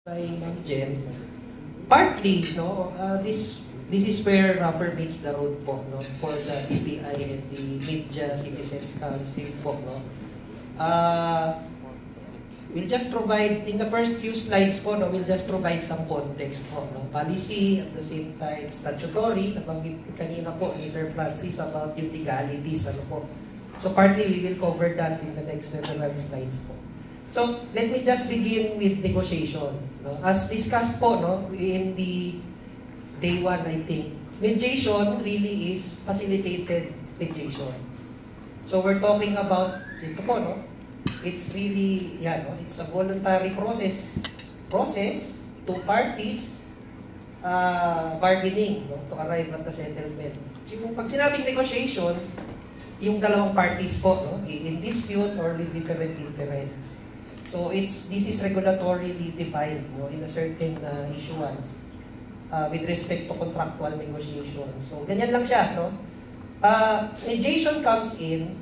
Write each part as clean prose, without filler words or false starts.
by Ma'am Jen, partly, no, this is where rubber meets the road po, no, for the BPI and the Media Citizens Council po, no. We'll just provide, in the first few slides po, no, we'll just provide some context po, no, policy, at the same time, statutory, nabanggit kanina po ni Sir Francis about yung legalities, ano po. So partly, we will cover that in the next several slides po. So, let me just begin with negotiation. No? As discussed po, no, in the day one, I think, mediation really is facilitated mediation. So, we're talking about, ito po, no? It's really, no? It's a voluntary process. Two parties bargaining, no? To arrive at the settlement. So, pag sinabing negotiation, yung dalawang parties po, no? In dispute or with different interests. So this is regulatorily defined, no, in a certain issuance with respect to contractual negotiation. So ganyan lang siya, no. Mediation comes in,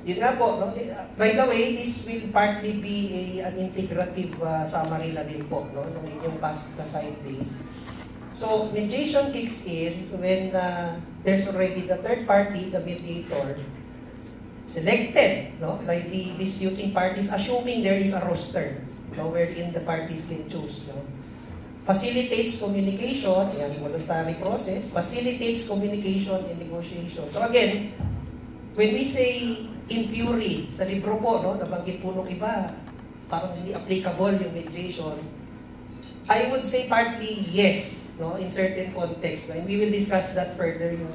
yun nga po, no. By the way, this will partly be an integrative summary na din po, no, nung inyong past 5 days. So mediation kicks in when there's already the third party, the mediator, selected, no, by the disputing parties, assuming there is a roster, no, wherein the parties can choose, no. Facilitates communication, yan, voluntary process, facilitates communication and negotiation. So again, when we say in theory, sa libro po, no, nabanggit po nung iba, parang hindi applicable yung mediation, I would say partly yes, no, in certain context, no, and we will discuss that further, yung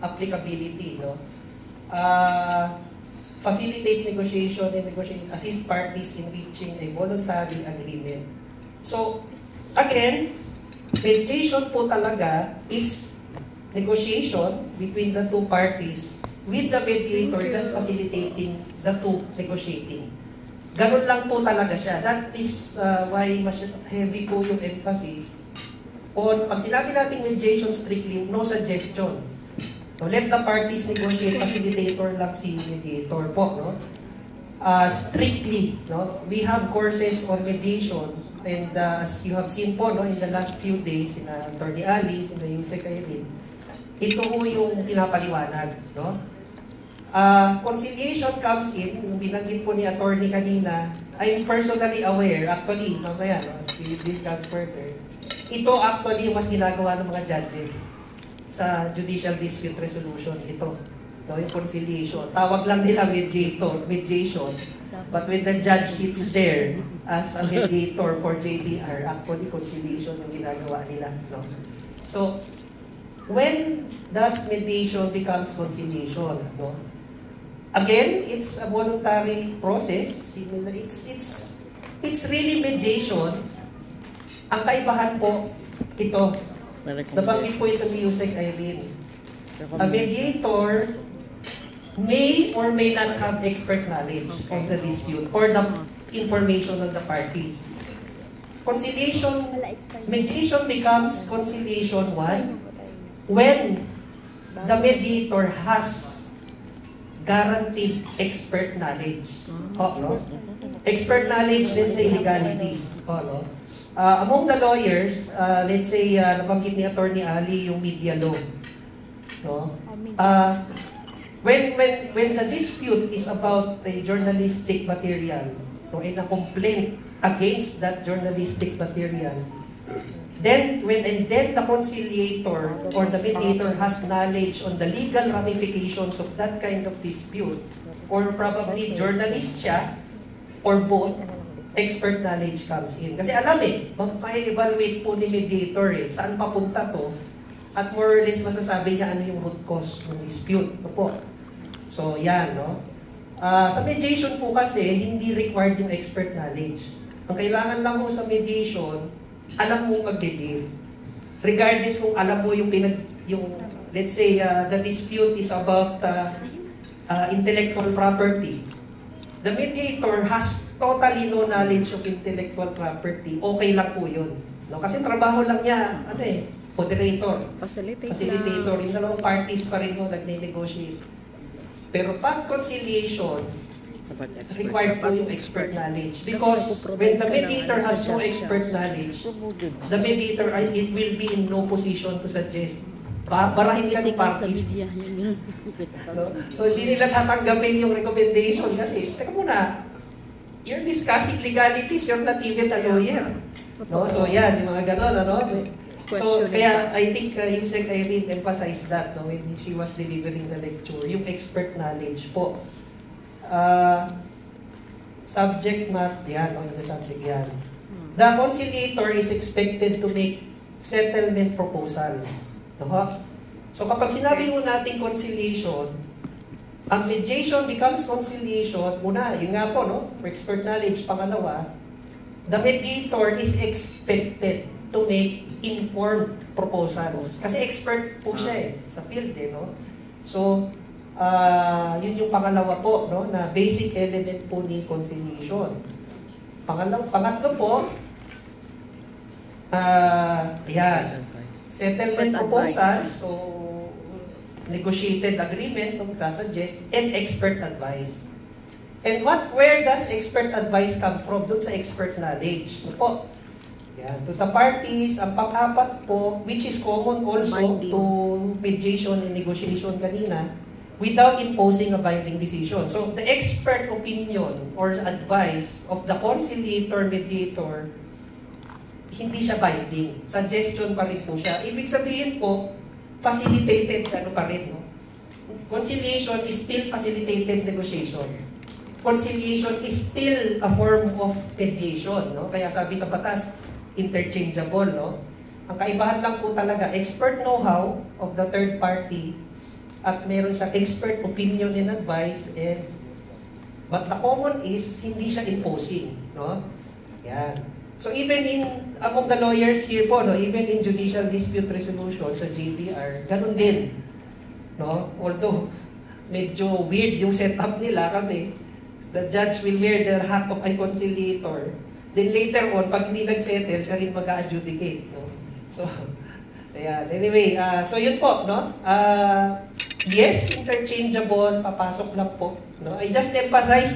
applicability, no. Facilitates negotiation and assist parties in reaching a voluntary agreement. So, again, mediation po talaga is negotiation between the two parties with the mediator just facilitating the two negotiating. Ganun lang po talaga siya. That is why mas heavy po yung emphasis on, pag sinabi natin mediation strictly, no suggestion. So, let the parties negotiate, facilitator lang si mediator po, no? Strictly, no? We have courses on mediation, and as you have seen po, no, in the last few days, in Attorney Alice, in the Yusek Irene, ito po yung pinapaliwanag, no? Conciliation comes in, yung binanggit po ni attorney kanina, I'm personally aware, actually, mamaya, no, as we discuss further, ito actually yung mas ginagawa ng mga judges sa judicial dispute resolution, ito, no, yung conciliation. Tawag lang nila mediation, but when the judge sits there as a mediator for JDR, actually conciliation yung ginagawa nila, no? So, when does mediation becomes conciliation, no? Again, it's a voluntary process. It's really mediation. Ang kaibahan po, ito, nabanggit po ito ni Yusek Irene. A mediator may or may not have expert knowledge of the dispute or the information of the parties. Mediation becomes conciliation when the mediator has guaranteed expert knowledge. No? Expert knowledge, let's say legalities. No? Among the lawyers, let's say, nabanggit ni Attorney Ali yung media law. No? When the dispute is about a journalistic material, no, and a complaint against that journalistic material, then the conciliator or the mediator has knowledge on the legal ramifications of that kind of dispute, or probably journalist siya, or both, expert knowledge comes in. Kasi alam mag-evaluate po ni mediator saan papunta to, at more or less masasabi niya ano yung root cause ng dispute. No po. So, yan, no? Sa mediation po kasi, hindi required yung expert knowledge. Ang kailangan lang mo sa mediation, alam mo mag-deal. Regardless kung alam mo yung let's say, the dispute is about intellectual property. The mediator has totally no knowledge of intellectual property. Okay lang po yun. No? Kasi trabaho lang niya, moderator, facilitator. Yung dalawang parties pa rin mo nag-negotiate. Pero pag conciliation, required po yung expert knowledge. Because when the mediator has no expert knowledge, the mediator, it will be in no position to suggest, barahin ka ng parties. So hindi nila tatanggapin yung recommendation kasi, teka muna, you're discussing legalities, you're not even a lawyer. No? So yan, yung mga ganon, ano? So, kaya I think Yusek Irene emphasized that no, when she was delivering the lecture, yung expert knowledge po. Subject matter, yan, o the subject, yan. The conciliator is expected to make settlement proposals. No? So, kapag sinabi mo natin conciliation, ang mediation becomes conciliation, muna, yun nga po, no? Expert knowledge, pangalawa, the mediator is expected to make informed proposals. Kasi expert po siya sa field no? So, yun yung pangalawa po, no? Na basic element po ni conciliation. Pangatlo po, yan, settlement proposals, so negotiated agreement, no? Sasuggest, and expert advice. And where does expert advice come from? Doon sa expert knowledge. No po? Yan. To the parties, ang pang-apat po, which is common also to mediation and negotiation kanina, without imposing a binding decision. So, the expert opinion or advice of the conciliator, mediator, hindi siya binding. Suggestion pa rin po siya. Ibig sabihin po, facilitated ano pa rin. No? Conciliation is still facilitated negotiation. Conciliation is still a form of mediation. No? Kaya sabi sa batas, interchangeable, no? Ang kaibahan lang po talaga, expert know-how of the third party at meron siyang expert opinion and advice but the common is, hindi siya imposing, no? Yan. So even among the lawyers here po, no, even in judicial dispute resolution sa JBR, ganun din, no? Although, medyo weird yung setup nila kasi the judge will wear the hat of a conciliator. Then later on, pag hindi nag-settle, siya rin mag-adjudicate. No? So, ayan. Anyway, so yun po, no? Yes, interchangeable, papasok lang po. No? I just emphasize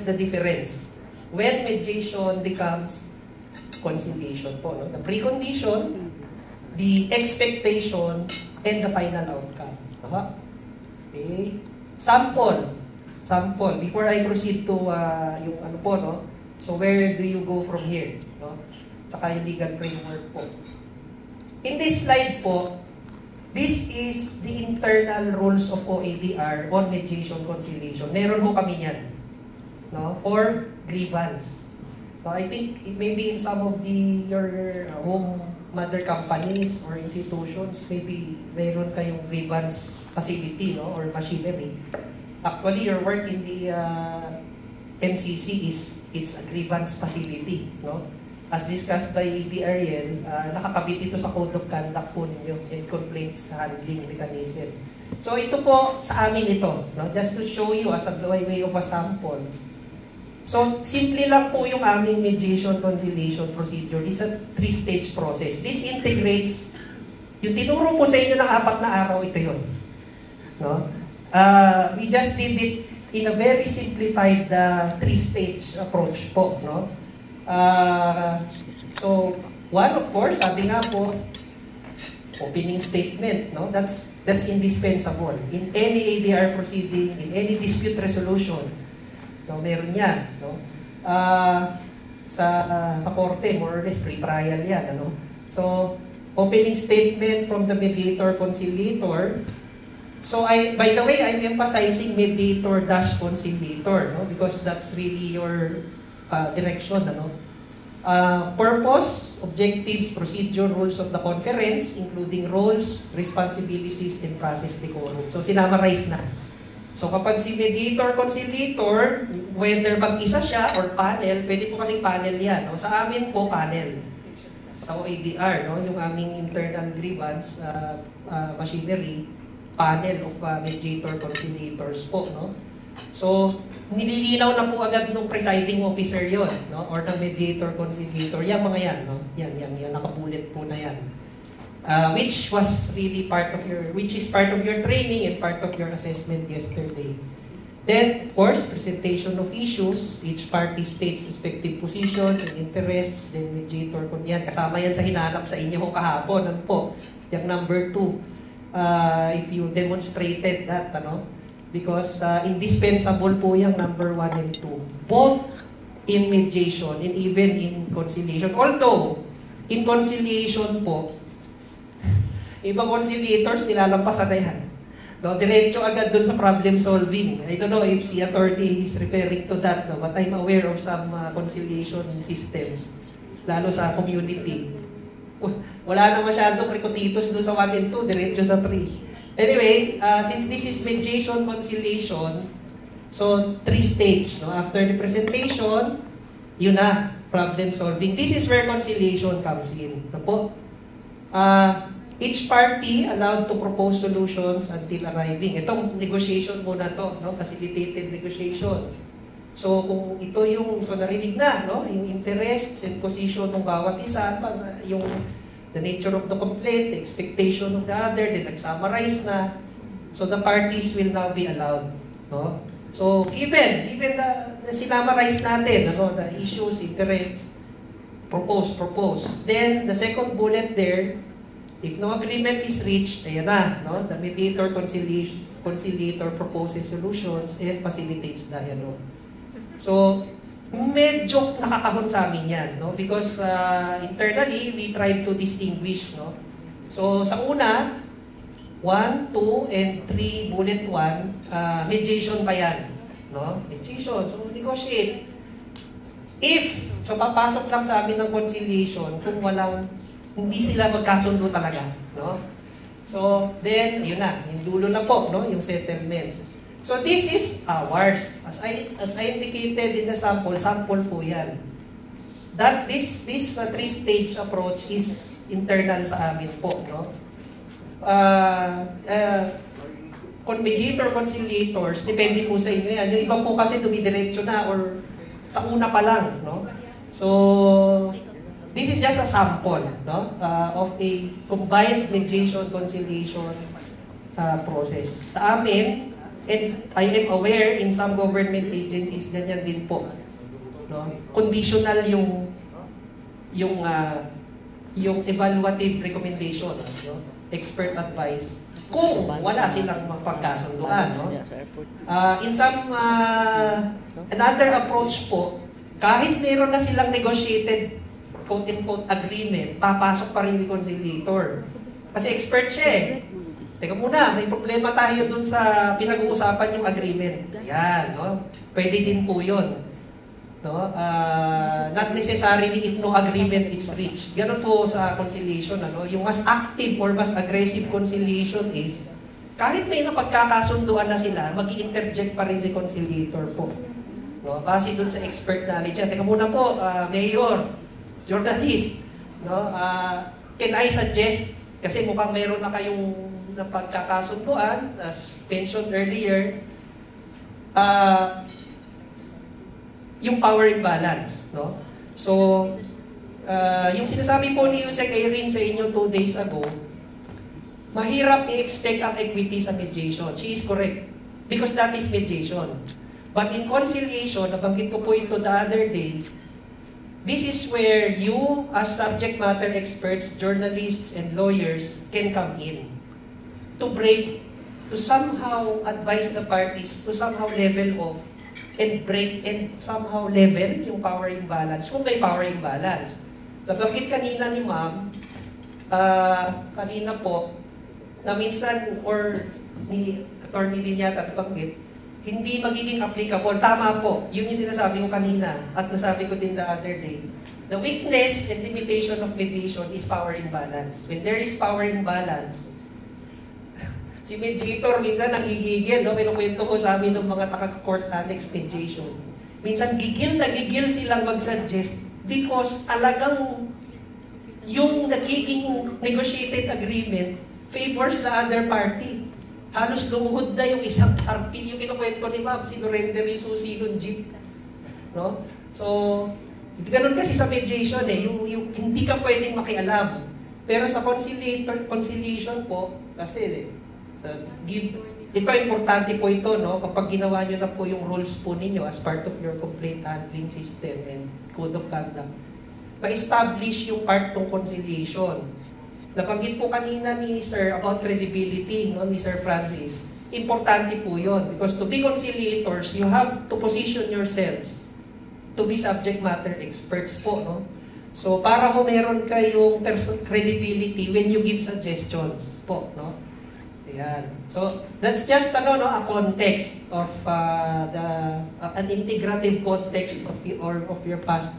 the difference. When mediation becomes conciliation po. No? The precondition, the expectation, and the final outcome. Okay? Sample. Before I proceed to yung ano po, no? So where do you go from here? No? Tsaka yung legal framework po. In this slide po, this is the internal rules of OADR on mediation conciliation. Meron po kami yan. No? For grievance. So I think maybe in some of your home mother companies or institutions, maybe meron kayong grievance facility, no? Or machinery. Actually, your work in the MCC it's a grievance facility, no? As discussed by B. Ariel, nakakabit ito sa Code of Conduct po ninyo and complaints handling mechanism. So ito po sa amin ito, no? Just to show you as a way of a sample. So simple lang po yung aming mediation conciliation procedure. It's a 3-stage process. This integrates, yung tinuro po sa inyo ng 4 na araw, ito yun. No? We just did it in a very simplified 3-stage approach po, no? So, one, of course, sabi nga po, opening statement, no? That's indispensable. In any ADR proceeding, in any dispute resolution, no, meron yan, no? Sa korte, more or less, pre-trial yan, ano? So, opening statement from the mediator, conciliator. So, by the way, I'm emphasizing mediator-conciliator, no? Because that's really your direction, ano? Purpose, objectives, procedure, rules of the conference, including roles, responsibilities, and process decorum. So, sinamarize na. So, kapag si mediator-conciliator, whether mag-isa siya or panel, pwede po kasing panel yan, no? Sa amin po, panel. Sa OADR, no? Yung aming internal grievance machinery, panel of mediator conciliators po, no? So, nililinaw na po agad ng presiding officer yon, no? Or ng mediator conciliator, yung mga yan, no? Yan, nakabulit po na yan. Which was really part of your training and part of your assessment yesterday. Then, of course, presentation of issues. Each party states respective positions and interests. Then, mediator, kung yan, kasama yan sa hinanap sa inyo kahapon. Ano po? Yung number 2. If you demonstrated that, ano? Because indispensable po yung number 1 and 2. Both in mediation and even in conciliation. Although, in conciliation po, ibang conciliators, nilalampasan na yan. No, diretso agad dun sa problem solving. I don't know if si attorney is referring to that, no? But I'm aware of some conciliation systems, lalo sa community. Wala na masyadong recoditos dun sa 1 and 2, diretso sa 3. Anyway, since this is mediation conciliation, so 3 stage. No? After the presentation, yun na, problem solving. This is where conciliation comes in. No po? Each party allowed to propose solutions until arriving. Itong negotiation muna to, no? Facilitated negotiation. So kung ito yung, so narinig na, no? Yung interests and position ng bawat isa, yung the nature of the complaint, the expectation of the other, then nag-summarize na. So the parties will now be allowed, no? So given the sinamarize natin, ano, the issues, interests, propose. Then the second bullet there, if no agreement is reached, ayan na, no? The mediator conciliator proposes solutions and facilitates dialogue. So, medyo nakakahon sa amin yan, no? Because internally, we try to distinguish, no? So, sa una, 1, 2, and 3, bullet 1, mediation pa yan, no? Mediation, so negotiate. If, so papasok lang sa amin ng conciliation kung hindi sila magkasundo talaga, no? So, then, yun na, yung dulo na po, no? Yung settlement. So, this is ours. As I indicated in the sample po yan. That this 3-stage approach is internal sa amin po, no? Mediator, conciliators, depende po sa inyo yan. Yung iba po kasi dumidiretso na or sa una pa lang, no? So, this is just a sample, no, of a combined mediation conciliation process. Sa amin, and I am aware in some government agencies, ganyan din po. No? Conditional yung evaluative recommendation, no? Expert advice. Kung wala silang mapagkasunduan, no? In some another approach po, kahit meron na silang negotiated quote-unquote agreement, papasok pa rin si conciliator. Kasi expert siya eh. Teka muna, may problema tayo dun sa pinag-uusapan yung agreement. Yan, no? Pwede din po yun. No? Not necessarily if no agreement is reached. Ganun po sa conciliation. Ano? Yung mas active or mas aggressive conciliation is, kahit may napagkakasunduan na sila, mag-i-interject pa rin si conciliator po. No? Base dun sa expert knowledge. Teka muna po, Mayor, journalist, no? Can I suggest, kasi mukhang meron na kayong napagkakasunduan, as mentioned earlier, yung power imbalance, no? So, yung sinasabi po ni Yusek Irene sa inyo 2 days ago, mahirap i-expect ang equity sa mediation. She is correct. Because that is mediation. But in conciliation, nabanggit ko po ito the other day, this is where you, as subject matter experts, journalists, and lawyers can come in to break, to somehow advise the parties to somehow level off and break and somehow level yung power imbalance, kung may power imbalance. Nabanggit kanina ni ma'am, kanina po, na minsan, or ni attorney din yata nabanggit, hindi magiging applicable. Tama po. Yun yung sinasabi ko kanina at nasabi ko din the other day. The weakness and limitation of mediation is power imbalance. When there is power imbalance, si mediator minsan nagigigil, no? Kinukwento ko sa amin ng mga taga-court annex mediation. Minsan gigil silang mag-suggest because talagang yung nagiging negotiated agreement favors the other party. Halos lumuhod na yung isang party, yung kinukwento ni ma'am, sinurrender yung susi ng jeep. No? So, ganun kasi sa mediation eh, yung hindi ka pwedeng makialam. Pero sa conciliation po, kasi ito, importante po ito, no? Kapag ginawa nyo na po yung rules po ninyo as part of your complaint handling system and code of conduct, ma-establish yung part ng conciliation. Nabanggit po kanina ni Sir about credibility, no, ni Sir Francis. Importante po yun because to be conciliators, you have to position yourselves to be subject matter experts po, no? So, para ho meron kayong credibility when you give suggestions po, no? Ayan. So, that's just a context of an integrative context of your past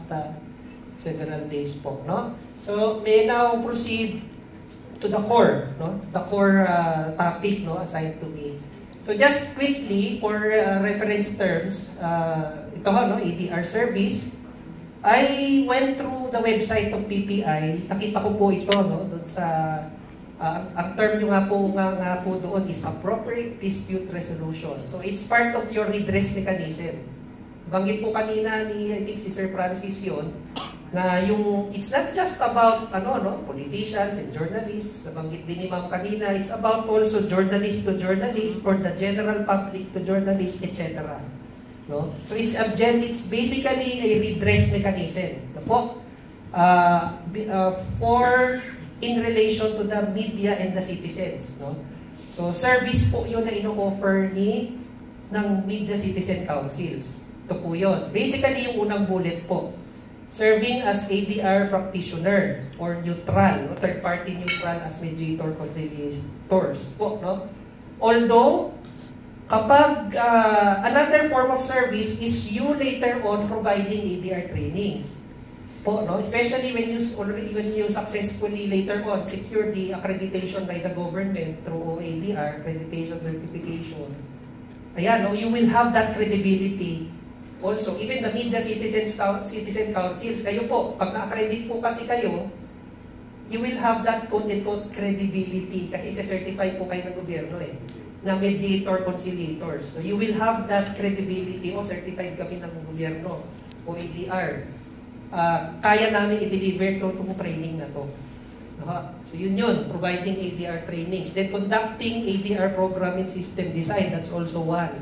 several days po, no? So, may now proceed to the core, no? The core topic, no, assigned to me. So, just quickly for reference terms, ito no, ADR service. I went through the website of PPI. Nakita ko po ito, no, doon sa ang term nyo nga po doon is appropriate dispute resolution. So, it's part of your redress mechanism. Banggit po kanina ni, I think, si Sir Francis yun, na yung, it's not just about, politicians and journalists. Nabanggit din ni Ma'am kanina, it's about also journalist to journalist, or the general public to journalist, etc. No? So, it's basically a redress mechanism. Po, for in relation to the media and the citizens, no? So, service po yun na ino-offer ng Media Citizen Councils. Ito po yun. Basically, yung unang bullet po, serving as ADR practitioner or neutral, no? Third-party neutral as mediator conciliators po, no? Although, kapag another form of service is you later on providing ADR trainings. Po, no? Especially when you successfully later on secure the accreditation by the government through OADR, accreditation certification. Ayan, no? You will have that credibility. Also, even the Media Citizen Councils, kayo po, pag na-accredit po kasi kayo, you will have that quote-unquote credibility kasi isa-certify po kayo ng gobyerno na mediator conciliators. So, you will have that credibility o certified kami ng gobyerno o ADR. Kaya namin i-deliver itong training na to. So yun, providing ADR trainings. Then conducting ADR program and system design, that's also one.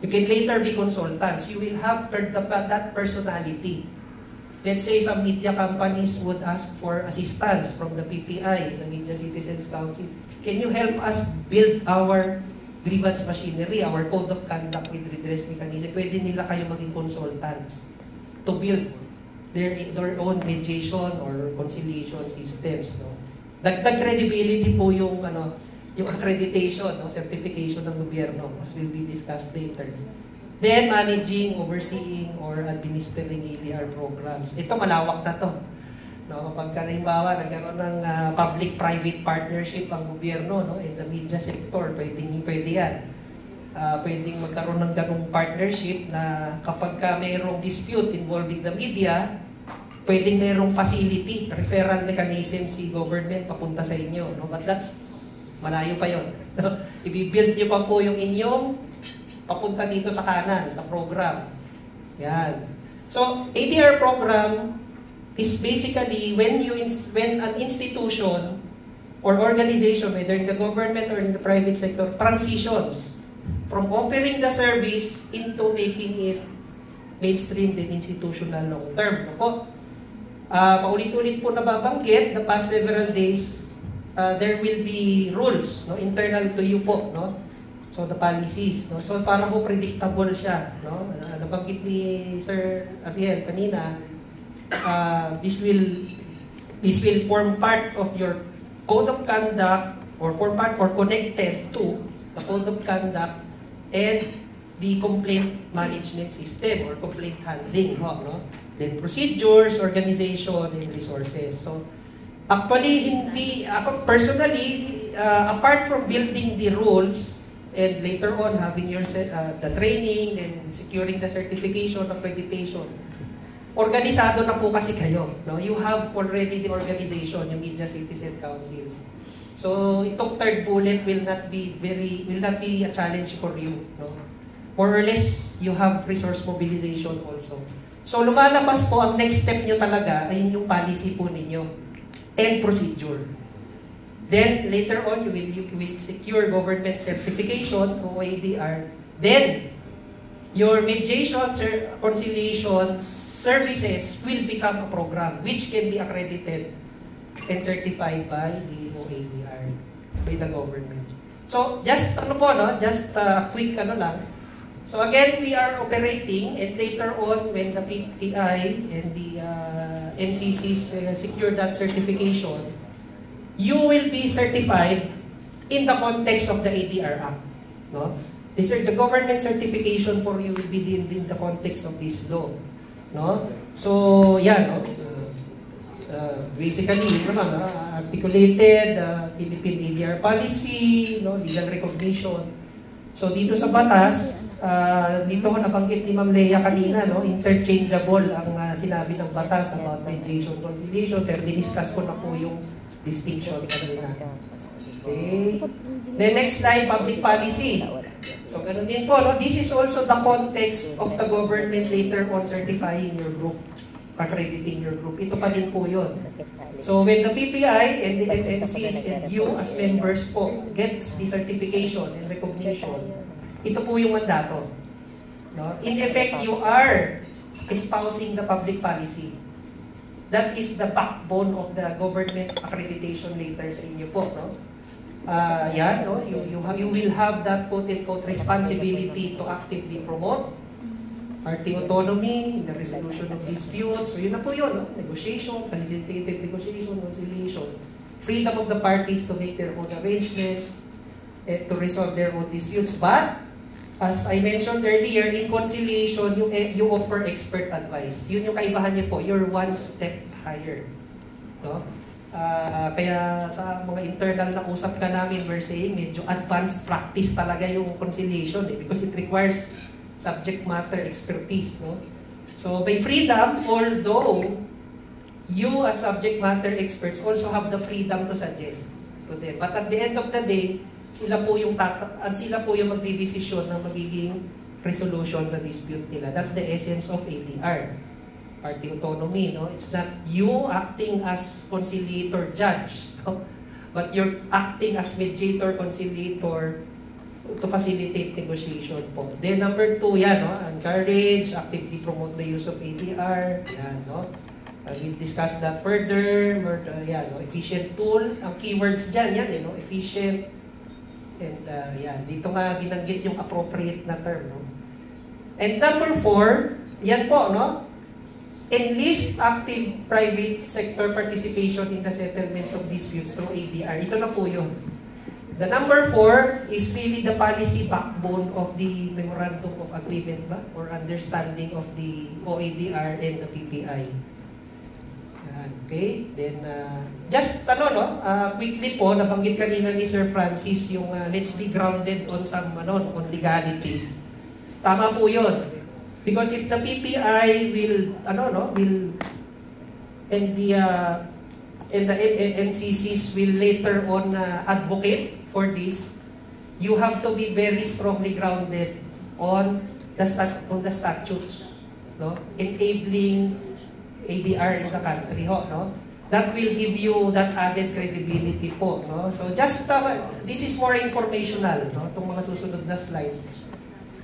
You can later be consultants. You will have that personality. Let's say some media companies would ask for assistance from the PPI, the Media Citizens Council. Can you help us build our grievance machinery, our code of conduct with redress mechanism? Pwede nila kayo maging consultants to build their own mediation or conciliation systems, no? Dagdag credibility po yung yung accreditation, no, certification ng gobyerno, as will be discussed later. Then managing, overseeing or administering ADR programs. Ito malawak na to. No, kapag halimbawa nagkaroon ng public-private partnership ang gobyerno, no, in the media sector, pwede yan. Pwedeng magkaroon ng ganung partnership na kapag mayroong dispute involving the media, pwedeng mayroong facility, referral mechanism si government papunta sa inyo. No? But that's, malayo pa yun. No? I-build nyo pa po yung inyong papunta dito sa kanan, sa program. Yan. So, ADR program is basically when an institution or organization, whether in the government or in the private sector, transitions from offering the service into making it mainstream and institutional long-term. No? Paulit-ulit po nababanggit, the past several days, there will be rules, no, internal to you po, no? So the policies, no? So para po predictable siya, no? Nabanggit ni Sir Ariel kanina, this will form part of your code of conduct or form part or connected to the code of conduct and the complaint management system or complaint handling, no? Then procedures, organization, and resources. So, actually, ako personally, apart from building the rules, and later on having the training, and securing the certification, accreditation, organisado na po kasi kayo. No? You have already the organization, yung Media Citizen Councils. So, itong third bullet will not be a challenge for you. No? More or less, you have resource mobilization also. So, lumalabas po, ang next step nyo talaga ay yung policy po ninyo and procedure. Then, later on, you will secure government certification through ADR. Then, your mediation, conciliation services will become a program which can be accredited and certified by the OADR, by the government. So, just just quick lang. So again, we are operating, and later on, when the PTI and the MCCs secure that certification, you will be certified in the context of the ADR Act. No? The government certification for you will be in the context of this law. No? So, no? Basically, articulated Philippine ADR policy, no? Legal recognition. So, dito sa batas, dito ko nabanggit ni Ma'am Lea kanina, no? Interchangeable ang sinabi ng batas about mediation conciliation, pero diniscuss ko na po yung distinction kanina. Okay. The next slide, public policy. So, ganun din po, no? This is also the context of the government later on certifying your group, accrediting your group. Ito pa din po yun. So, when the PPI and the MCs and you as members po gets the certification and recognition, ito po yung mandato. No? In effect, you are espousing the public policy. That is the backbone of the government accreditation later sa inyo po. No? No? You will have that quote-unquote responsibility to actively promote party autonomy, the resolution of disputes. So yun na po yun. No? Negotiation, facilitated negotiation, conciliation. Freedom of the parties to make their own arrangements and to resolve their own disputes. But, as I mentioned earlier, in conciliation, you offer expert advice. Yun yung kaibahan niyo po. You're one step higher. No? Kaya sa mga internal na usap ka namin, we're saying medyo advanced practice talaga yung conciliation because it requires subject matter expertise. No? So by freedom, although you as subject matter experts also have the freedom to suggest to them. But at the end of the day, sila po yung magdidesisyon ng magiging resolution sa dispute nila. That's the essence of ADR. Party autonomy, no? It's not you acting as conciliator judge, no? But you're acting as mediator, conciliator to facilitate negotiation po. Then number 2, no? Encourage, actively promote the use of ADR. Yan, no? We'll discuss that further. No? Efficient tool. Ang keywords dyan, no? Efficient. And dito nga binanggit yung appropriate na term. No? And number 4, yan po, no? Enlist active private sector participation in the settlement of disputes through ADR. Ito na po yun. The number 4 is really the policy backbone of the Memorandum of Agreement ba? Or understanding of the OADR and the PPI. Okay? Then, just quickly po, nabanggit kanina ni Sir Francis yung let's be grounded on some on legalities. Tama po yun. Because if the PPI will and the MCCs will later on advocate for this, you have to be very strongly grounded on the statutes, no? Enabling ADR in the country, no? That will give you that added credibility po, no? So just this is more informational, no? Itong mga susunod na slides.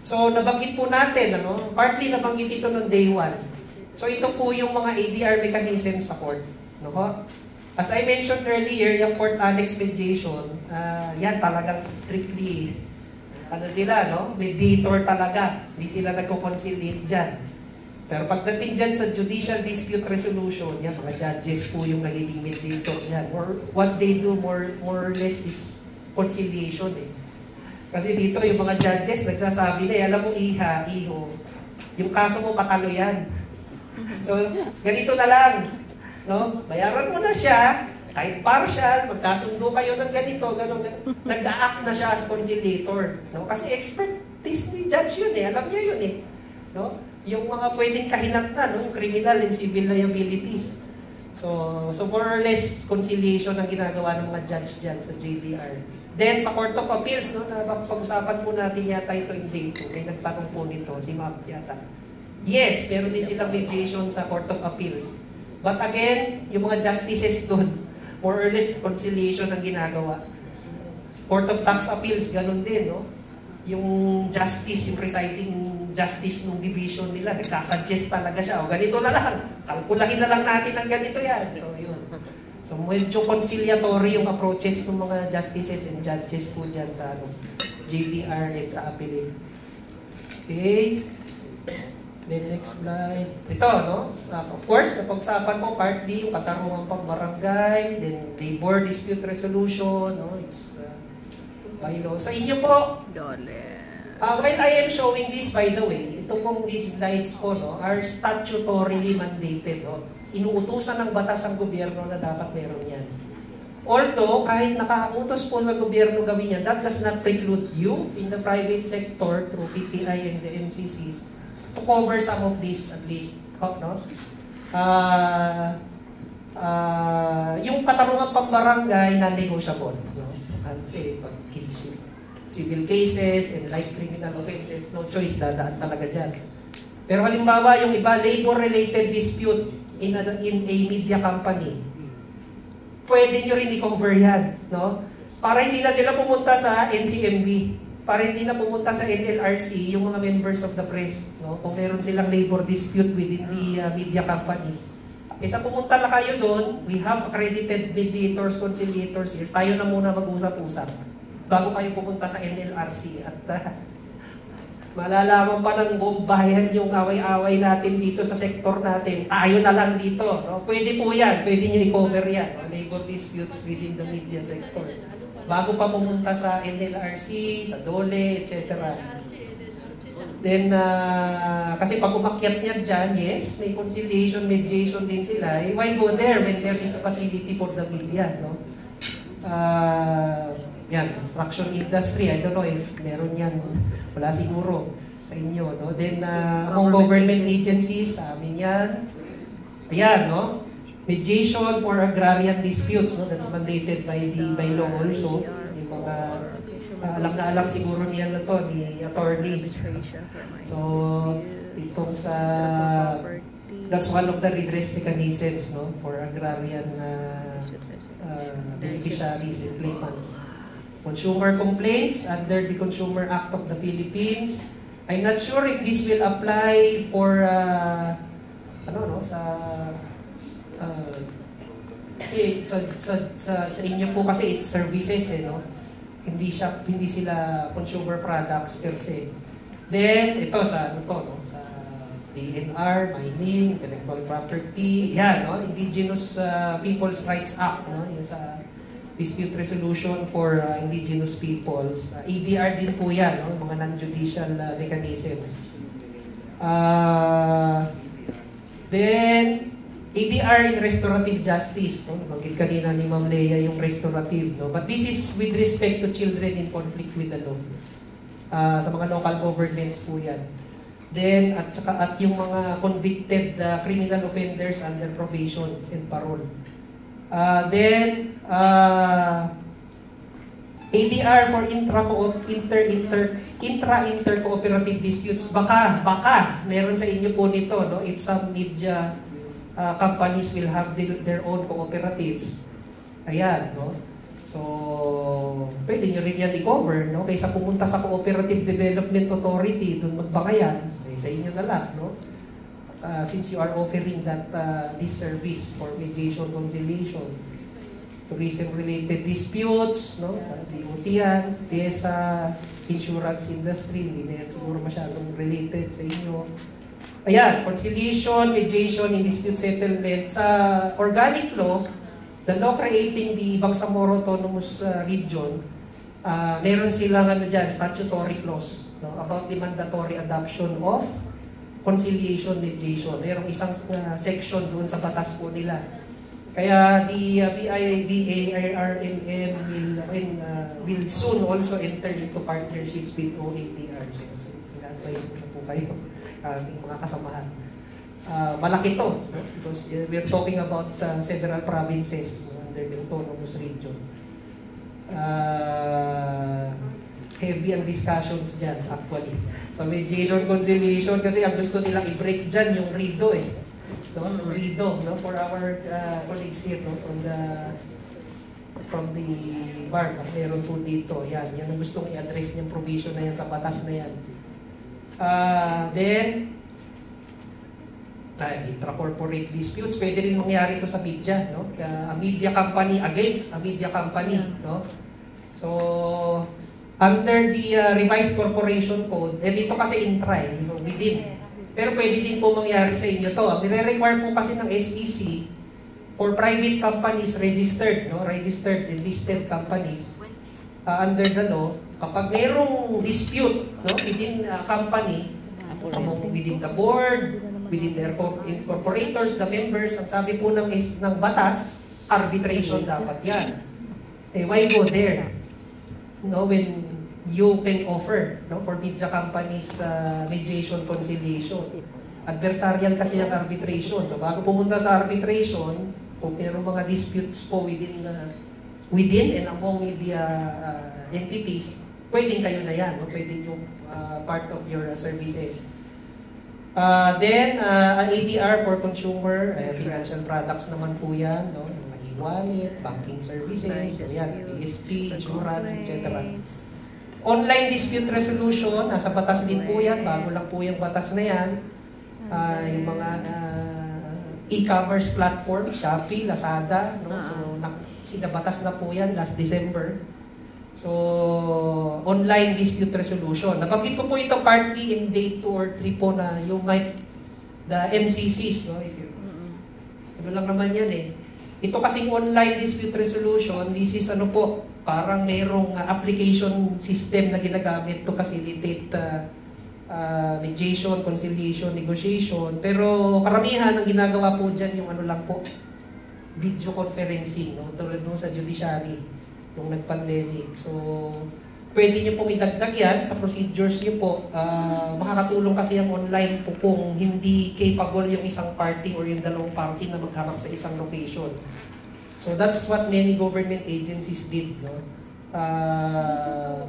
So nabanggit po natin, partly nabanggit ito noong day 1. So ito po yung mga ADR mechanisms sa court, no? As I mentioned earlier, yung court annex mediation, yan talagang strictly sila, no? Mediator talaga. Hindi sila nagko-conciliate dyan. Pero pagdating dyan sa judicial dispute resolution, yan, mga judges po yung nagiging mediator dyan. Or what they do more or less is conciliation, Kasi dito yung mga judges nagsasabi na, alam mo iho, yung kaso mo patalo yan. So, ganito na lang, no? Bayaran mo na siya, kahit partial, magkasundo kayo ng ganito, gano'n, nag-a-act na siya as conciliator. No? Kasi expertise ni judge yun alam niya yun no? Yung mga pwedeng kahinatnan, no? Yung criminal and civil liabilities. So more or less, conciliation ang ginagawa ng mga judge dyan sa JDR. Then, sa Court of Appeals, no, pag-usapan po natin yata ito in day 2. May nagtanong po nito, si Ma'am yata. Yes, meron din silang mediation sa Court of Appeals. But again, yung mga justices doon, more or less conciliation ang ginagawa. Court of Tax Appeals, ganun din, no? Yung justice, yung presiding justice ng division nila, nagsasuggest talaga siya, o ganito na lang, kalkulahin na lang natin ang ganito yan. So, yun. So, medyo conciliatory yung approaches ng mga justices and judges po dyan sa JDR at sa appellate. Okay. Then next slide. Ito, no? Of course, napag-usapan ko partly yung katarungan pang barangay, then labor dispute resolution, no? It's bylaw. Sa inyo po, while I am showing this, by the way, ito pong these slides po, no, are statutorily mandated. No? Inuutusan ng batas ang gobyerno na dapat meron yan. Although, kahit nakautos po sa gobyerno gawin yan, that does not preclude you in the private sector through PTI and the MCCs to cover some of this at least. No? Yung katarungan pang barangay, non-negotiable. No? Kasi pag civil cases and light criminal offenses, no choice, dadaan talaga dyan. Pero halimbawa, yung iba, labor-related dispute in a media company, pwede nyo rin i-cover yan. No? Para hindi na sila pumunta sa NCMB, para hindi na pumunta sa NLRC, yung mga members of the press. No? Kung meron silang labor dispute within the media companies. Sa pumunta na kayo doon, we have accredited mediators, conciliators here. Tayo na muna mag-usap-usap bago kayo pumunta sa NLRC. At malalaman pa ng buong bayan yung away-away natin dito sa sektor natin. Tayo na lang dito. No? Pwede po yan. Pwede nyo i-cover yan. No? Labor disputes within the media sector. Bago pa pumunta sa NLRC, sa DOLE, etc. Then, kasi pag umakyat niya dyan, yes, may conciliation, mediation din sila. Why go there when there is a facility for the media, no? Yan, construction industry, I don't know if meron yan. Wala siguro sa inyo, no? Then, among government agencies, sa amin yan. Ayan, no? Mediation for agrarian disputes, no? That's mandated by law also. Yung mga alam na alam siguro niya na to ni attorney. So, itong sa that's one of the redress mechanisms, no, for agrarian beneficiaries and claimants. Consumer complaints under the Consumer Act of the Philippines. I'm not sure if this will apply for kasi sa inyo po kasi it's services, no? Hindi sila consumer products per se. Then ito sa sa DNR, mining, intellectual property, yan, no? Indigenous Peoples Rights Act, no? Yung sa dispute resolution for indigenous peoples. ADR din po yan, no? Mga non-judicial mechanisms. Then ADR in restorative justice, no? Bakit kanina ni Ma'am Leia yung restorative, no? But this is with respect to children in conflict with the law. Sa mga local governments po yan. Then, at yung mga convicted criminal offenders under probation and parole. Then, ADR for intra-inter-cooperative disputes. Baka, meron sa inyo po nito, no? If some media companies will have their own cooperatives. Ayan, no? So, pwede nyo rin yan i-cover, no? Kaysa pumunta sa Cooperative Development Authority, doon magbangayan, sa inyo na lang, no? Since you are offering that this service for mediation conciliation, tourism-related disputes, no? Sa DOT yan, sa TESA, insurance industry, hindi na yan siguro masyadong related sa inyo. Ayan, conciliation, mediation, in dispute settlement. Sa organic law, the law creating the Bangsamoro Autonomous Region, meron silang statutory clause, no, about the mandatory adoption of conciliation, mediation. Merong isang section doon sa batas po nila. Kaya the BIRRMM will soon also enter into partnership with OADR. So, ina-advise ko na po kayo. Aming mga kasamahan. Malaki to, no? Because we're talking about several provinces, no, under the autonomous region. Heavy ang discussions dyan, actually. So, mediation, conciliation, kasi ang gusto nilang i-break dyan yung RIDO, no? RIDO, no? For our colleagues here, no? From the from the bar. Meron po dito. Yan ang gustong i-address niyang provision na yan sa batas na yan. Then, intra-corporate disputes, pwede rin mangyari ito sa media, no? A media company against a media company, no? So, under the revised corporation code, dito kasi intra, within. Pero pwede din po mangyari sa inyo to. Ang nire-require po kasi ng SEC for private companies registered, no? Registered and listed companies under the law, kapag mayroong dispute, no, within a company, within the board, within the incorporators, the members, ang sabi po ng batas, arbitration dapat yan. Why go there? No, when you can offer, no, for media companies mediation, conciliation. Adversarial kasi yung arbitration. So bago pumunta sa arbitration, kung mayroong mga disputes po within and among media entities, pwedeng kayo na yan, no? Pwedeng yung part of your services. Then, ADR for consumer, financial products naman po yan, no? E-wallet, banking services, so yan, PSP, insurance, etc. Online dispute resolution, nasa batas din po yan, bago lang po yung batas na yan. Yung mga e-commerce platform, Shopee, Lazada, no? So, sinabatas na po yan last December. So, online dispute resolution. Nabanggit ko po ito partly in day 2 or 3 po na yung the MCCs, no? If you, ano lang naman yan eh. Ito kasing online dispute resolution, this is ano po, parang mayroong application system na ginagamit to facilitate mediation, conciliation, negotiation. Pero karamihan ang ginagawa po dyan yung ano lang po, video conferencing, no? Tulad nung sa judiciary nung nag-pandemic. So, pwede nyo pong idagdag yan sa procedures nyo po. Makakatulong kasi yung online po kung hindi capable yung isang party or yung dalawang party na magharap sa isang location. So, that's what many government agencies did, no?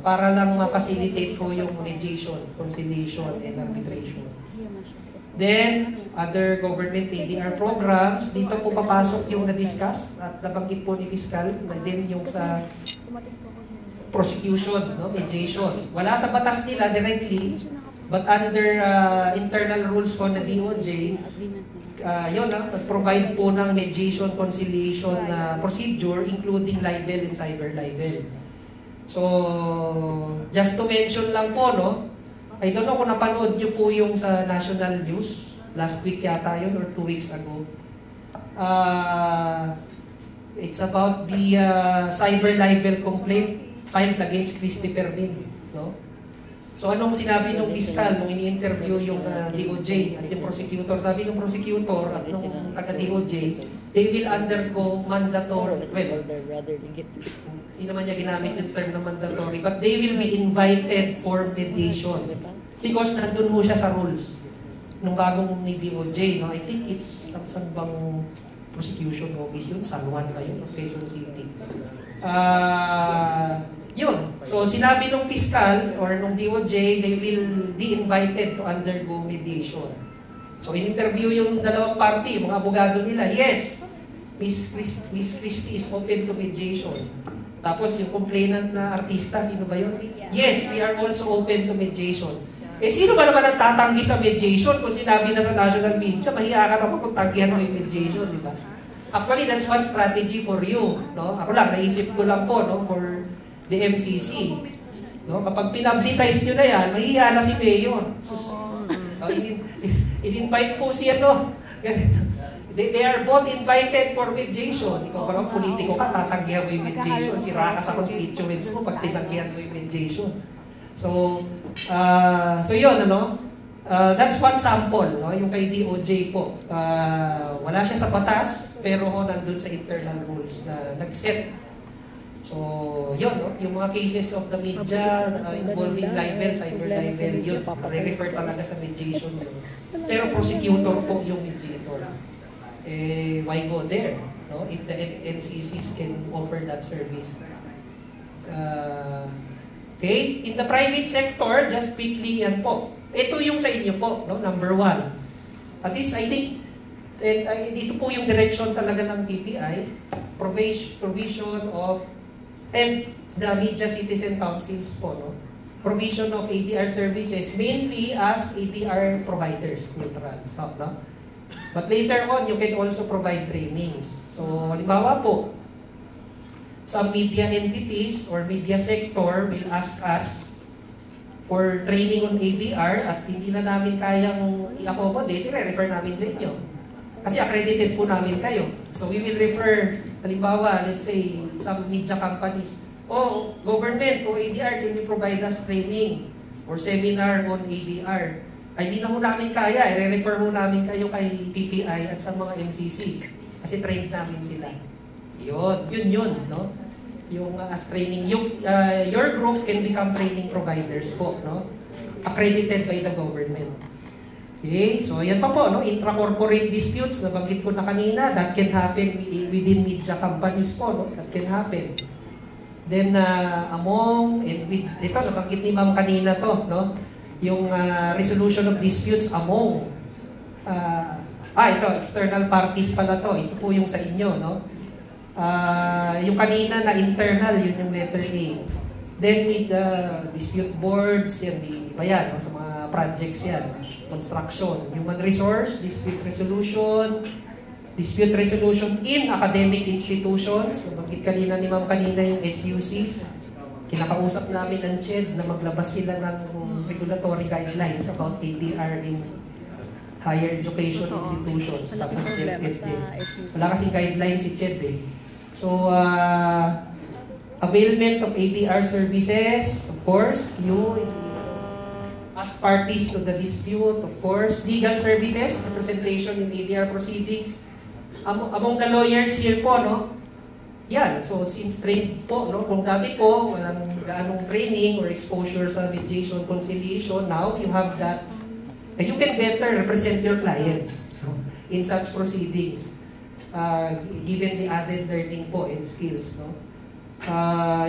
Para lang ma-facilitate ko yung mediation, conciliation, and arbitration. Then, other government ADR programs, dito po papasok yung na-discuss at nabanggit po ni Fiscal, na din yung sa prosecution, no? Mediation. Wala sa batas nila directly, but under internal rules po na DOJ, yun nag-provide po ng mediation, conciliation procedure, including libel and cyber libel. So, just to mention lang po, no? I don't know kung napanood nyo po yung sa national news. Last week yata yun or 2 weeks ago. It's about the cyber libel complaint filed against Christy Permin. No? So anong sinabi ng fiscal nung ini-interview yung DOJ at yung prosecutor? Sabi ng prosecutor at nung taga-DOJ, they will undergo mandatory, well, hindi naman niya ginamit yung term na mandatory, but they will be invited for mediation. Because nandun ho siya sa rules nung bagong ni DOJ. No? I think it's saan bang prosecution office yun? San Juan ba yun? Quezon City. Yun. So sinabi nung fiscal or nung DOJ, they will be invited to undergo mediation. So in-interview yung dalawang party, mga abogado nila, yes, Miss Christie is open to mediation. Tapos yung complainant na artista, sino ba yun? Yes, we are also open to mediation. Sino ba naman ang tatanggi sa mediation? Kung sinabi na sa national media, mahiya ka naman kung tanggihan mo yung mediation, di ba? Actually, that's one strategy for you. No? Ako lang, naisip ko lang po, no, for the MCC. No? Kapag pinablicize nyo na yan, mahiya na si Mayor. In-invite po siya, no? They are both invited for mediation. Ikaw parang politiko ka, tatanggihan mo yung mediation. Sira ka sa constituents mo pag tinanggihan mo yung mediation. So yun, ano? That's one sample, no? Yung kay DOJ po. Wala siya sa batas, pero nandun sa internal rules na nag-set. So, yun, no? Yung mga cases of the media involving libel, cyber libel, yun, re-refer talaga sa mediation yun. Pero prosecutor po yung mediator. Why go there? No? If the MCCs can offer that service. Okay? In the private sector, just quickly yan po. Ito yung sa inyo po, no? Number 1. At least, I think, And dito po yung direction talaga ng PPI, provision of, and the Media Citizen Councils po, no? Provision of ADR services, mainly as ADR providers, neutrals, no? But later on, you can also provide trainings. So, halimbawa po, some media entities or media sector will ask us for training on ADR at hindi na namin kayang i-accommodate, i-refer namin sa inyo. Kasi accredited po namin kayo. So, we will refer, halimbawa, let's say, some media companies, oh, government o ADR, can you provide us training or seminar on ADR? Ay, di na ho namin kaya. I-refer ho namin kayo kay PPI at sa mga MCCs. Kasi trained namin sila. Yun, no? Yung as training. Your group can become training providers po, no? Accredited by the government. Okay, so yan pa po, no? Intra-corporate disputes, nabanggit ko na kanina, that can happen within media companies po, no? That can happen. Then, among, and with, ito, nabanggit ni ma'am kanina to, no? Yung resolution of disputes among, ito, external parties pala to. Ito po yung sa inyo, no? Yung kanina na internal, yun yung letter A. Then with dispute boards, yan, iba yan, no? Sa mga projects yan. Construction, human resource, dispute resolution in academic institutions. Nabanggit kanina ni ma'am kanina yung SUCs. Kinakausap namin ng CHED na maglabas sila ng regulatory guidelines about ADR in higher education institutions. Tapos FFD. Wala kasing guidelines si CHED eh. So, availment of ADR services, of course, you as parties to the dispute, of course, legal services, representation in ADR proceedings. Among the lawyers here po, no? Yan, so since trained po, no? Kung dati po, walang gaanong training or exposure sa mediation, conciliation, now you have that, and you can better represent your clients, no? In such proceedings, given the added learning po and skills, no?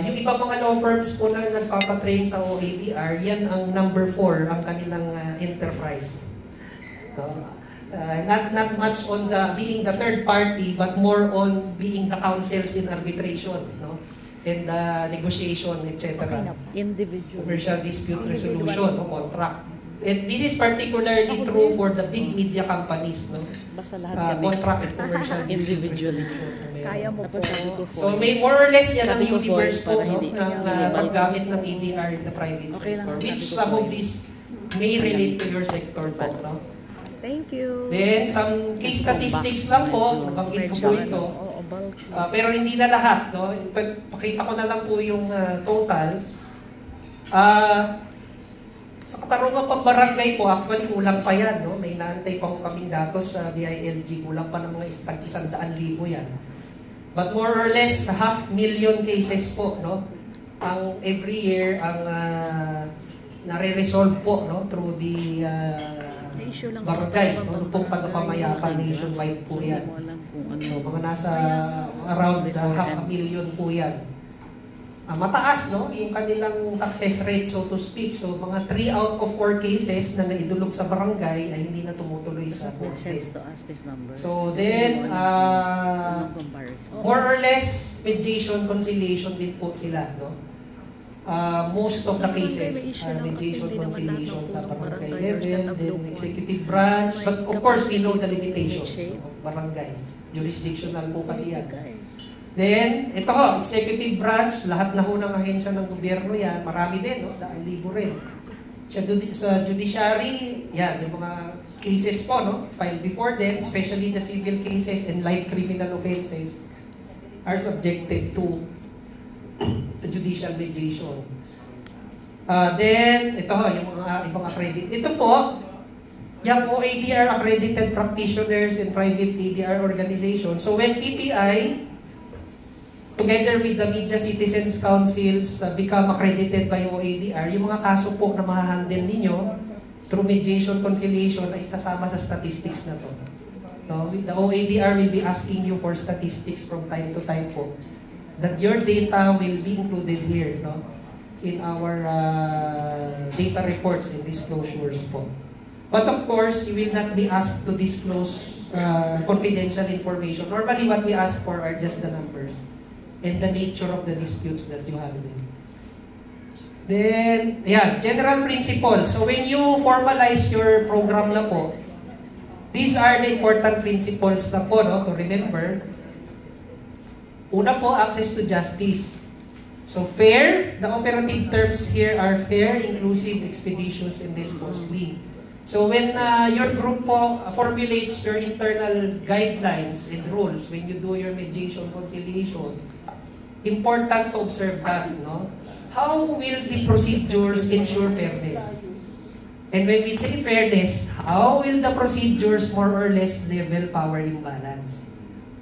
Yung iba mga law firms po na nagpapatrain sa OADR, yan ang number 4, ang kanilang enterprise. No? Not much on the being the third party, but more on being the counsels in arbitration, no, and negotiation, etc. Individual Commercial dispute resolution o contract. And this is particularly true for the big media companies, no. Contract and commercial dispute resolution. Kaya mo po. So may more or less yan ang universe po, no, ng paggamit ng ADR in the private sector, which some of these may relate to your sector po, no. Thank you. Then, some case statistics lang po, nabanggit ko po ito. Pero hindi na lahat, no? Pakita ko na lang po yung totals. Sa katarungan pang barangay po, actually kulang pa yan, no? May naantay pa po kaming datos sa DILG, kulang pa ng mga 100,000 yan. But more or less, 500,000 cases po, no? Ang every year, ang nare-resolve po, no? Through the barangays, no? Pong pagpapamayapan nationwide po yan. So, mga nasa around 500,000 po yan. Mataas, no? Yung kanilang success rate, so to speak. So, mga 3 out of 4 cases na naidulog sa barangay ay hindi na tumutuloy sa korte. So, then, more or less, mediation, conciliation din po sila, no? Most of the cases are mediation, conciliation sa barangay level, then executive branch, but of course, we know the limitations of barangay. Jurisdictional po kasi yan. Then, ito, executive branch, lahat na ho ng ahensya ng gobyerno yan, marami din, no? 1,000 rin. Sa judiciary, yan, yung mga cases po, no? Filed before them, especially the civil cases and light criminal offenses, are subjected to judicial mediation. Then, ito, yung mga ibang accredited. Ito po, yung OADR accredited practitioners and private ADR organizations. So, when PPI, together with the Media Citizens Councils, become accredited by OADR, yung mga kaso po na mahahandle ninyo through mediation, conciliation, ay sasama sa statistics na to. No? The OADR will be asking you for statistics from time to time po. That your data will be included here, no, in our data reports and disclosures po. But of course, you will not be asked to disclose confidential information. Normally, what we ask for are just the numbers and the nature of the disputes that you handle. Then, yeah, general principles. So when you formalize your program na po, these are the important principles na po, no, to remember. Una po, access to justice. So fair, the operative terms here are fair, inclusive, expeditious, and less costly. So when your group po formulates your internal guidelines and rules when you do your mediation conciliation, important to observe that, no? How will the procedures ensure fairness? And when we say fairness, how will the procedures more or less level power imbalance?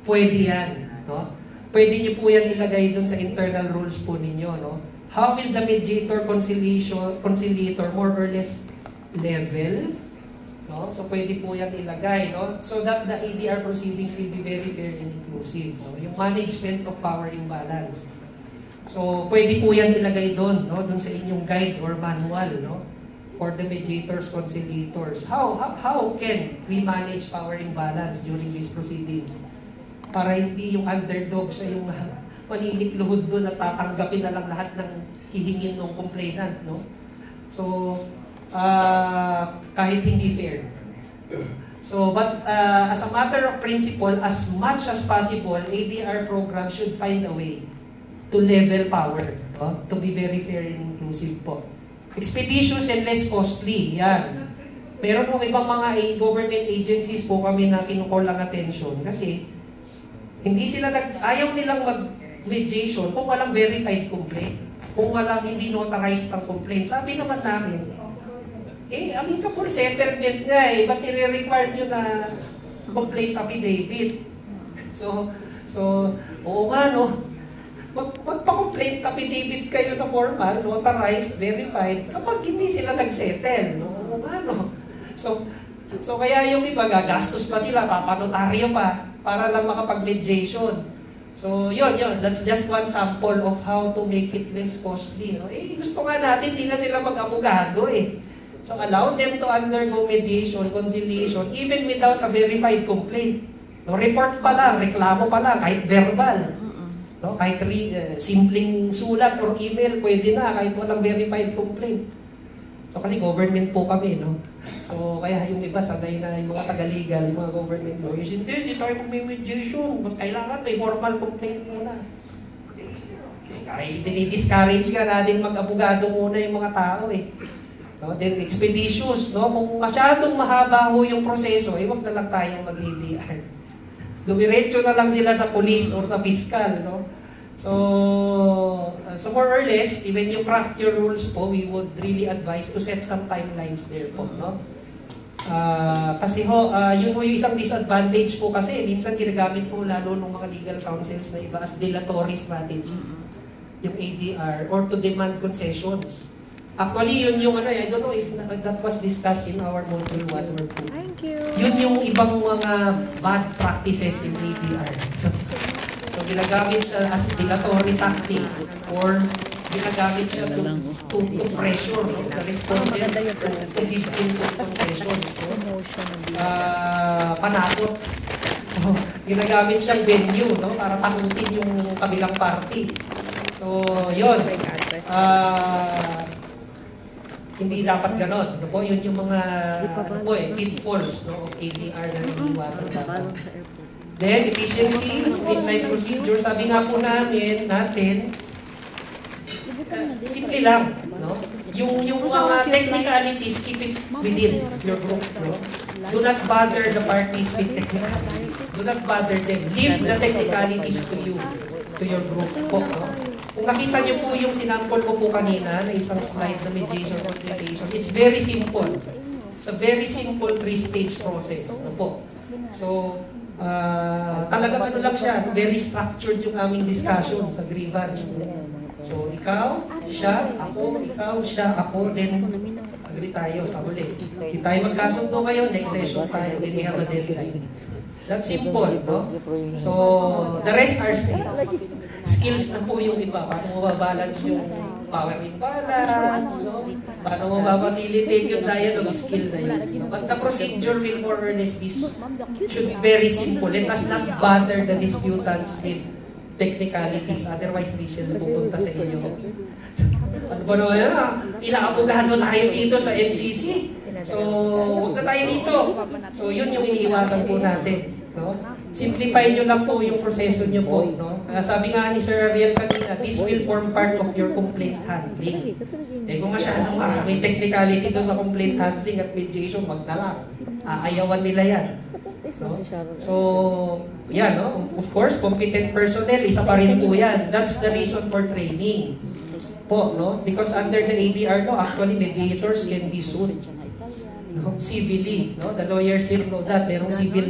Pwede yan, no? Pwede niyo po yan ilagay dun sa internal rules po ninyo, no? How will the mediator conciliator more or less level? No? So pwede po yan ilagay, no? So that the ADR proceedings will be very fair and inclusive, no? Yung management of power imbalance. So, pwede po yan ilagay doon, no? Doon sa inyong guide or manual, no? For the mediators, conciliators. How can we manage power imbalance during these proceedings? Para hindi yung underdog siya yung maninikluhod doon at tatanggapin na lang lahat ng hihingin ng complainant, no? So, kahit hindi fair. So, but as a matter of principle, as much as possible, ADR program should find a way to level power, no? To be very fair and inclusive po. Expeditious and less costly, yan. Meron pong ibang mga government agencies po kami na kinukall ang attention kasi hindi sila ayaw nilang mag-mediation kung walang verified complaint, kung walang hindi notarized ang complaint. Sabi naman namin, amicable settlement nga ba't i-require nyo na complaint affidavit? So, oo nga, no? Magpa-complaint affidavit kayo na formal, notarized, verified, kapag hindi sila nag-settle. No? Ano? So kaya yung iba, gagastos pa sila, papanotaryo pa, para lang makapag-mediation. So yun, that's just one sample of how to make it less costly. No? Gusto nga natin, hindi na sila mag-abogado So allow them to undergo mediation, conciliation, even without a verified complaint. No, report pa lang, reklamo pa lang, kahit verbal. No, kahit simpleng sulat or email, pwede na, kahit walang verified complaint. So kasi government po kami, no? So kaya yung iba, sanay na yung mga taga-legal, yung mga government lawyers, hindi tayo mag-mediation, but kailangan may formal complaint muna. Kaya dinidiscourage ka natin mag-abogado muna yung mga tao No? Then expeditious, no? Kung masyadong mahaba ho yung proseso, wag na lang tayong mag-ADR. Dumiretso na lang sila sa police or sa fiscal, no? So more or less, even you craft your rules po, we would really advise to set some timelines there po, no? Kasi yun yung isang disadvantage po kasi minsan ginagamit po lalo ng mga legal counsels na iba as dilatory strategy, yung ADR, or to demand concessions. Actually, yun yung I don't know if that was discussed in our module 1 or 2. Thank you. Yun yung ibang mga bad practices in ADR. So, ginagamit siya as dilatory tactic or ginagamit siya to pressure the respondent to give input concessions. Panakot. Ginagamit siyang venue, no? Para takutin yung kabilang party. So, yun. Hindi dapat ganon. Ano po? Yun yung mga pitfalls, no, of ADR na iniwasan dapat. Then, efficiency, streamlined procedure. Sabi nga po natin, simple lang, no? Yung mga technicalities, keep it within your group, no? Do not bother the parties with technicalities. Do not bother them. Leave the technicalities to you, to your group po, no? Kung nakita niyo po yung sinample ko po kanina na isang slide na mediation conciliation, it's very simple. It's a very simple 3-stage process. Ano po? So, talagang ano lang siya, very structured yung aming discussion sa grievance. So, ikaw, siya, ako, ikaw, siya, ako, then agree tayo sa huli. Hindi tayo magkasundo kayo, next session tayo, then we have a deadline. That's simple, no? So, the rest are skills na po yung iba. Paano mababalance yung power imbalance, no? Paano mo mapacilitate yung dialogue skill na yun. But the procedure will more or less be, should be very simple. Let us not bother the disputants with technicalities, otherwise hindi sila pupunta sa inyo. Ano ba naman yan? Inaabogado tayo dito sa MCC. So, huwag na tayo dito. So, yun yung iniiwasan po natin. No? Simplify nyo lang po yung proseso nyo po. No? Sabi nga ni Sir Ariel kanina, this will form part of your complaint handling. Eh kung masyadong maraming technicality doon sa complaint handling at mediation, wag na lang. Aayawan nila yan. No? So, yan, no? Of course, competent personnel, isa pa rin po yan. That's the reason for training. Po, no? Because under the ADR law, actually mediators can be sued. No? Civilly, no? The lawyers here know that. Merong civil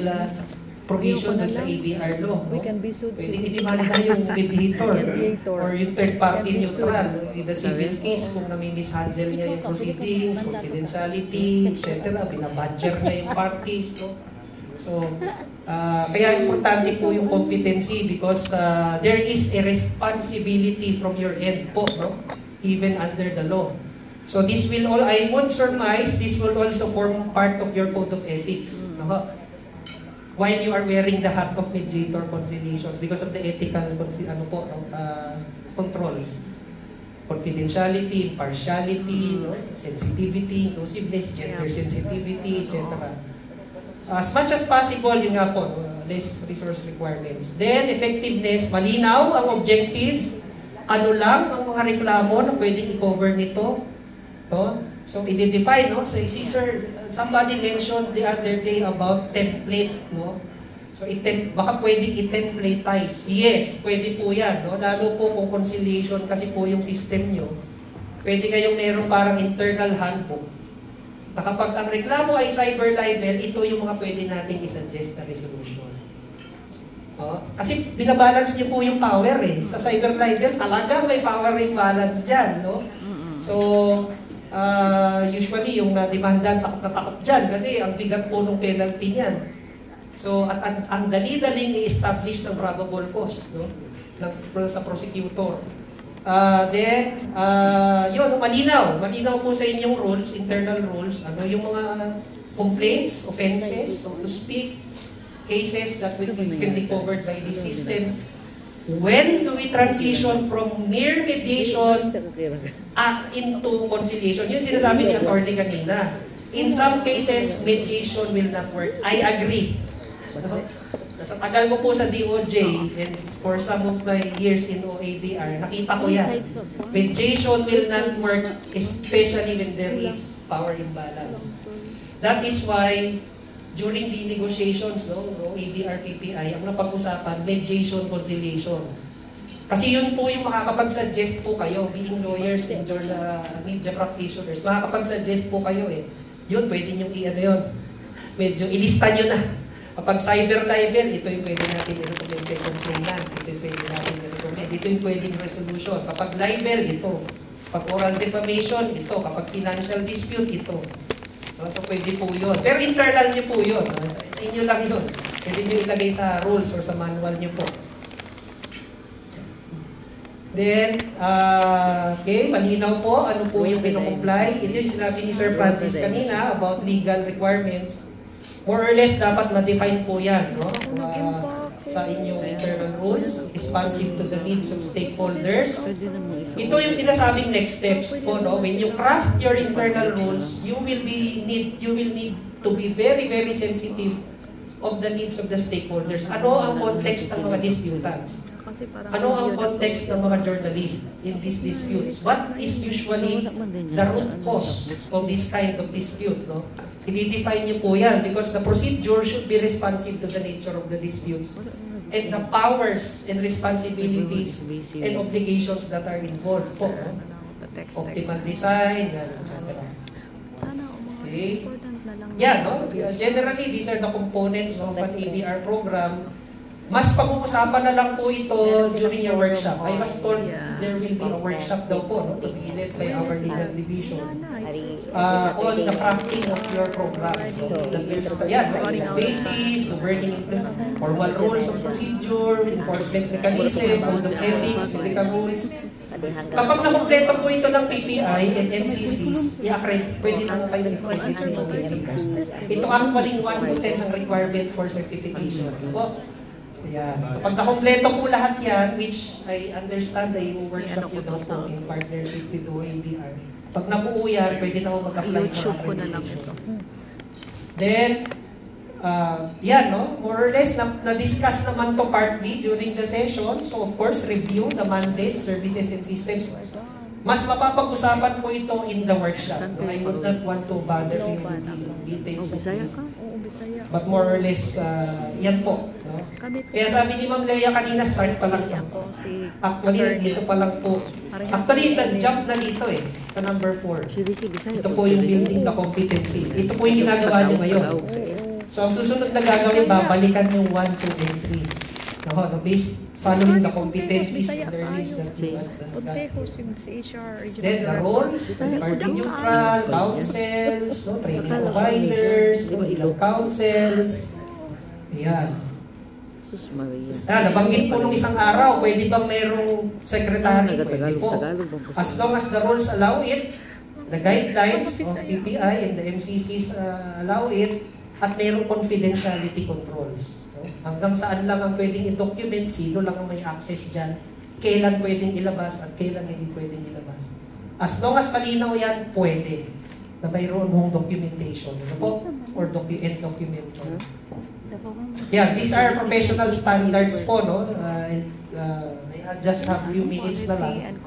provision dun sa ADR law. No? Pwedeng idemanda yung mediator or yung third party neutral in the civil case kung nami-mishandle niya yung proceedings, confidentiality, etc. Binabadger niya yung parties. No? So, kaya importante po yung competency because there is a responsibility from your end po, no? Even under the law. So this will all, I won't surmise, this will also form part of your code of ethics. No? While you are wearing the hat of mediator conciliations because of the ethical controls. Confidentiality, impartiality, no? Sensitivity, inclusiveness, gender sensitivity, etc. As much as possible, yun nga po, less resource requirements. Then, effectiveness, malinaw ang objectives, ano lang ang mga reklamo na pwedeng i-cover nito. No? So, i-define, no? So, sir, somebody mentioned the other day about template, no? So, baka pwedeng i-templatize. Yes, pwede po yan, no? Lalo po kung conciliation kasi po yung system nyo. Pwede kayong meron parang internal handbook. Na kapag ang reklamo ay cyber libel, ito yung mga pwede nating isuggest na resolution. Kasi binabalance niyo po yung power eh. Sa cyber libel, talaga may power imbalance dyan, no? So, usually yung demandan takot na takot dyan kasi ang bigat po ng penalty niyan. So, at ang dali-daling i-establish ng probable cause, no? Sa prosecutor. Yun, malinaw. Malinaw po sa inyong rules, internal rules, ano yung mga complaints, offenses, so to speak, cases that can be covered by the system. When do we transition from mere mediation into conciliation? Yun sinasabi ni attorney kanina. In some cases, mediation will not work. I agree. Sa tagal ko po sa DOJ and for some of my years in OADR, nakita ko yan. Mediation will not work, especially when there is power imbalance. That is why during the negotiations, no, OADR PPI, ang napag-usapan, mediation, conciliation. Kasi yun po yung makakapag-suggest po kayo, being lawyers and media practitioners, makakapag-suggest po kayo eh. Yun, pwede nyo i-ano yun. Medyo ilista nyo na. Kapag cyber libel, ito yung pwede natin i-recommend kay complainant. Ito yung pwede natin i-recommend. Ito yung pwedeng resolution. Kapag libel, ito. Kapag oral defamation, ito. Kapag financial dispute, ito. So, pwede po yun. Pero internal nyo po yun. Sa inyo lang yun. Pwede nyo ilagay sa rules or sa manual nyo po. Then, okay, malinaw po. Ano po yung pinocomply? Ito yung sinabi ni Sir Francis kanina about legal requirements. More or less, dapat ma-define po yan, no? Sa inyong internal rules, responsive to the needs of stakeholders. Ito yung sinasabing next steps po, no? When you craft your internal rules, you will need to be very, very sensitive of the needs of the stakeholders. Ano ang context ng mga disputants? Ano ang context ng mga journalists in these disputes? What is usually the root cause of this kind of dispute, no? I-define niyo po yan because the procedure should be responsive to the nature of the disputes and the powers and responsibilities and obligations that are involved po. No? Optimal design, yan, etc. Okay. Yeah, no? Generally, these are the components of an ADR program Mas pag-uusapan na lang po ito during your workshop. I was told there will be a workshop daw po, no, to be led by our legal division on the crafting of your program. So, that will start, the basis, governing formal rules of procedure, enforcement mechanism, code of ethics, ethical rules. Kapag nakumpleto po ito ng PPI and MCCs, i-accredit, pwede na kayo i-accredit ng officers. Ito actually 1 to 10 ang requirement for certification. Po. So, yan. So, pag nakumpleto po lahat yan, which I understand ay yung workshop ko daw po in partnership with OADR. Pag nabuo yan, pwede na ako mag-apply for accreditation. Then, yan, no? More or less, na-discuss naman to partly during the session. So, of course, review the mandate, services, and systems. Mas mapapag-usapan po ito in the workshop. No? I would not want to bother you with the details of this. But more or less, yan po. No? Kaya sabi ni Ma'am Leia kanina, start pa lang po. Actually, dito pa lang po. Actually, jump na dito sa number 4. Ito po yung building the competency. Ito po yung ginagawa nyo ngayon. So, ang susunod na gagawin, babalikan yung 1, 2, and 3. No, based following the competencies and learnings that you had got. Then, the roles, party neutral, councils, no, training providers, legal councils. Ayan. Nabanggit po nung isang araw, pwede bang mayroong secretary? Pwede po. As long as the rules allow it, the guidelines of PPI and the MCCs allow it, at mayroong confidentiality controls. No? Hanggang saan lang ang pwedeng i-document, sino lang ang may access dyan, kailan pwedeng ilabas at kailan hindi pwedeng ilabas. As long as malinaw yan, pwede na mayroon hong documentation. Ano po? Or document. Yeah, these are professional standards po, no? I just have few minutes na lang.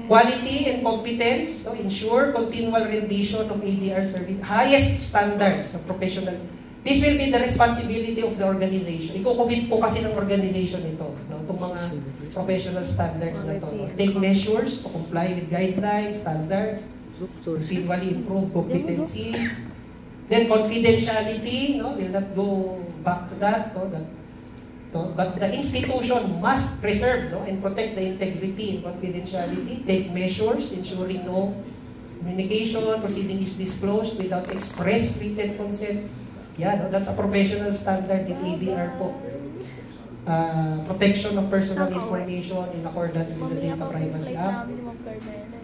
Quality and competence, so ensure continual rendition of ADR service, highest standards of professional. This will be the responsibility of the organization. Iko-commit po kasi ng organization ito, no? Itong mga professional standards na ito. No? Take measures to comply with guidelines, standards, continually improve competencies. Then confidentiality, no? We'll not go back to that, no? But the institution must preserve, no, and protect the integrity and confidentiality, take measures ensuring no communication proceeding is disclosed without express written consent. Yeah, no, that's a professional standard in ADR po. Protection of personal information in accordance with the Data Privacy Act.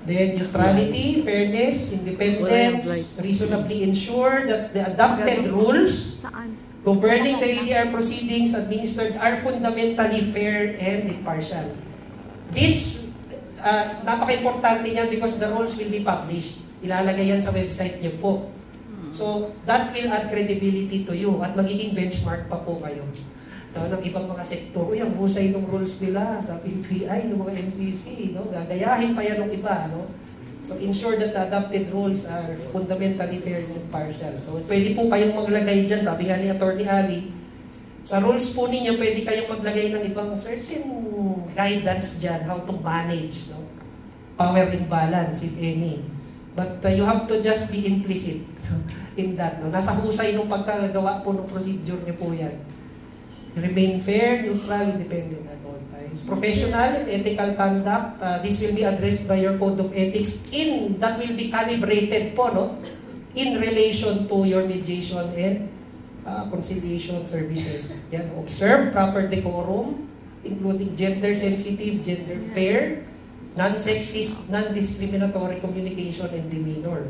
Then neutrality, fairness, independence, reasonably ensure that the adopted rules governing the ADR proceedings administered are fundamentally fair and impartial. This, napaka-importante niyan because the rules will be published. Ilalagay yan sa website niyo po. So, that will add credibility to you at magiging benchmark pa po kayo. No, ng ibang mga sektor, uy, ang husay ng rules nila, sa PPI, ng mga MCC, no? Gagayahin pa yan ng iba, no? So, ensure that the adopted rules are fundamentally fair and impartial. So, pwede po kayong maglagay dyan, sabi nga ni Atty. Ali, sa rules po ninyo, pwede kayong maglagay ng ibang certain guidance dyan, how to manage, no? Power imbalance, if any. But you have to just be implicit in that. No? Nasa husay ng pagkagawa po ng procedure niyo po yan. Remain fair, neutral, independent at all times. Professional, ethical conduct, this will be addressed by your code of ethics that will be calibrated po, no? In relation to your mediation and conciliation services. Yan. Observe proper decorum, including gender-sensitive, gender-fair, non-sexist, non-discriminatory communication and demeanor.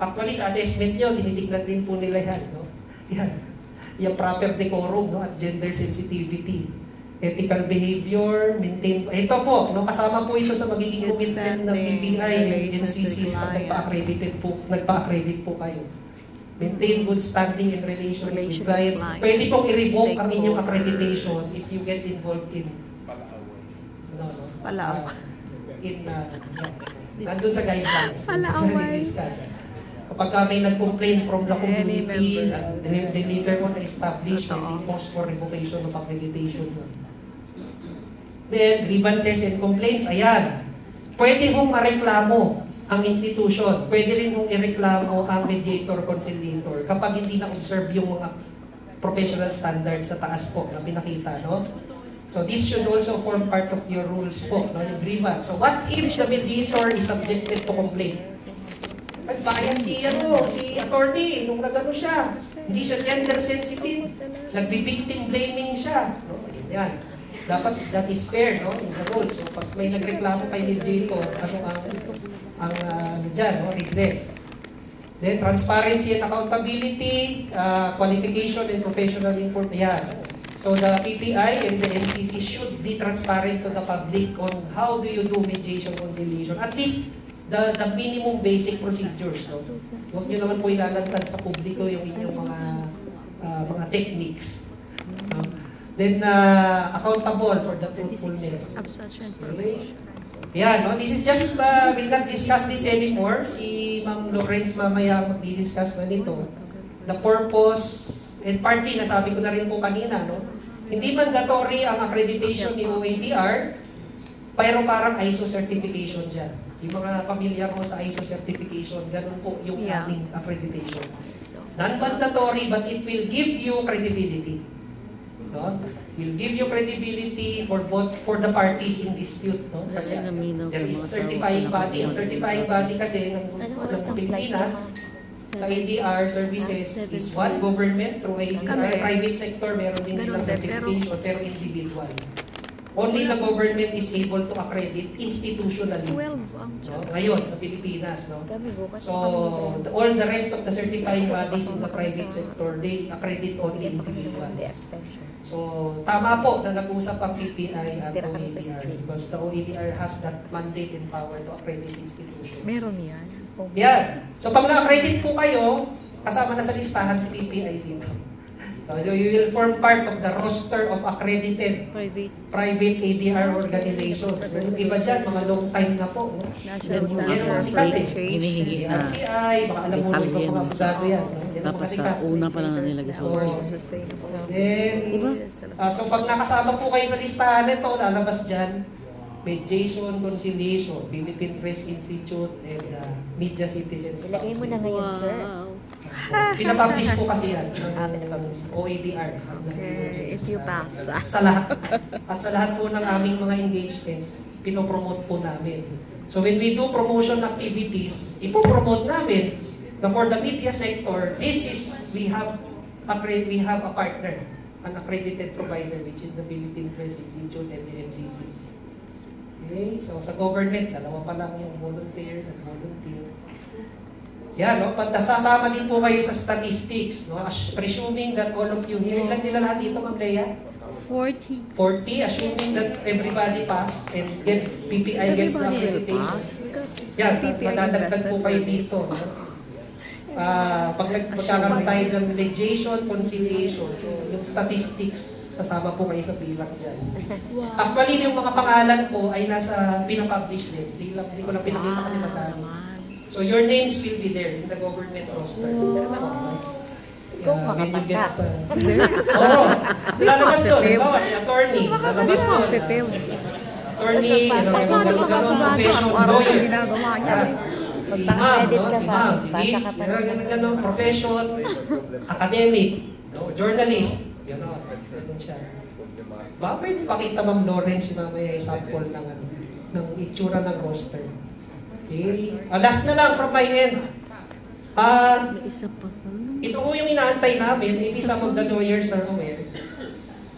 Actually, sa assessment nyo, tinitignan din po nila yan, no? Yan. Yung proper decorum, no, at gender sensitivity, ethical behavior, maintain. Ito po, no, kasama po ito sa magiging commitment ng PPI and NCCs pag nagpa-accredit po kayo. Maintain good standing in relations with clients. Pwede pong i-revoke ang inyong accreditation if you get involved in nandun sa guidelines. Discuss. Kapag may nag-complain from the community, the later on na-establish, may post for revocation of accreditation. Then, grievances and complaints, ayan. Pwede hong mareklamo ang institution. Pwede rin hong ireklamo ang mediator, conciliator kapag hindi na-observe yung mga professional standards sa taas po na pinakita, no? So this should also form part of your rules po, no, yung grievance. So what if the mediator is subjected to complaint? Nag-bias si attorney, nung nagano siya, hindi siya gender sensitive, nagbi-victim blaming siya. No? Yan. Dapat that is fair, no, in the rules. So pag may nagreklamo kay mediator, ano ang dyan, no, redress. Then transparency and accountability, qualification and professional information. Yan. So the PPI and the NCC should be transparent to the public on how do you do mediation conciliation. At least the minimum basic procedures. No? Huwag nyo naman po ilalantad sa publiko yung inyong mga techniques. Then accountable for the truthfulness. Okay? Yeah, no? This is just, we'll not discuss this anymore. Si Ma'am Lawrence mamaya magdi-discuss na nito. The purpose, and partly nasabi ko na rin po kanina, no? Hindi mandatory ang accreditation ni OADR, pero parang ISO certification siya. Yung mga familiar mo sa ISO certification, ganun po yung aming accreditation. Non-mandatory, but it will give you credibility. No? Will give you credibility for the parties in dispute. No? Kasi there is a certifying body. Ang certifying body kasi ng Pilipinas, sa ADR services is one government through ADR, private sector, meron din silang certification, pero individual. Only the government is able to accredit institutionally. No? Ngayon, sa Pilipinas. No? So, all the rest of the certifying bodies in the private sector, they accredit only individuals. So, tama po na nag-usap ang PPI at OADR because the OADR has that mandate and power to accredit institutions. Meron yan. Yes. So pag na-accredit po kayo, kasama na sa listahan si PPI dito. So you will form part of the roster of accredited private ADR organizations. So, yung iba dyan, mga long time na po. No? Yan ang mga sikat eh. RCI, baka alam mo yung mga abogado yan. Yan ang mga sikat. Una pa lang nilagay sa Then, so pag nakasama po kayo sa listahan nito, lalabas dyan, Mediation, Conciliation, Philippine Press Institute, and Media Citizens Council. Ilagay mo na ngayon, sir. Pinapublish po kasi yan. OADR. Okay, if you pass. Sa lahat. At sa lahat po ng aming mga engagements, pinopromote po namin. So when we do promotion activities, ipopromote namin na for the media sector, we have a partner, an accredited provider, which is the Philippine Press Institute and the NCCs. Okay, so sa government, dalawa pa lang yung volunteer. Yeah, no? Nasasama din po kayo sa statistics, no? Presuming that all of you here, ilan sila lahat dito, Ma'am Leia? 40. 40, assuming that everybody pass and get PPI gets the accreditation. Yeah, madadagdag po kayo dito. No? Pag magkakaroon tayo ng mediation, conciliation, so yung statistics, sasama po kayo sa bilang dyan. Wow. Actually, yung mga pangalan po ay nasa pinapublish din. Hindi ko lang pinakita kasi madami. So your names will be there in the government roster. Kung makapasa. Oo. Sila naman doon. Halimbawa, si attorney. Lalabas doon. Attorney, gano'n, profession, lawyer. Si ma'am, si miss, gano'n, profession, academic, journalist. Gano'n siya. Baka pwede pakita Ma'am Lawrence yung mamaya sample ng itsura ng roster. Okay. Last na lang from my end. Ito po yung inaantay namin, maybe some of the lawyers are aware.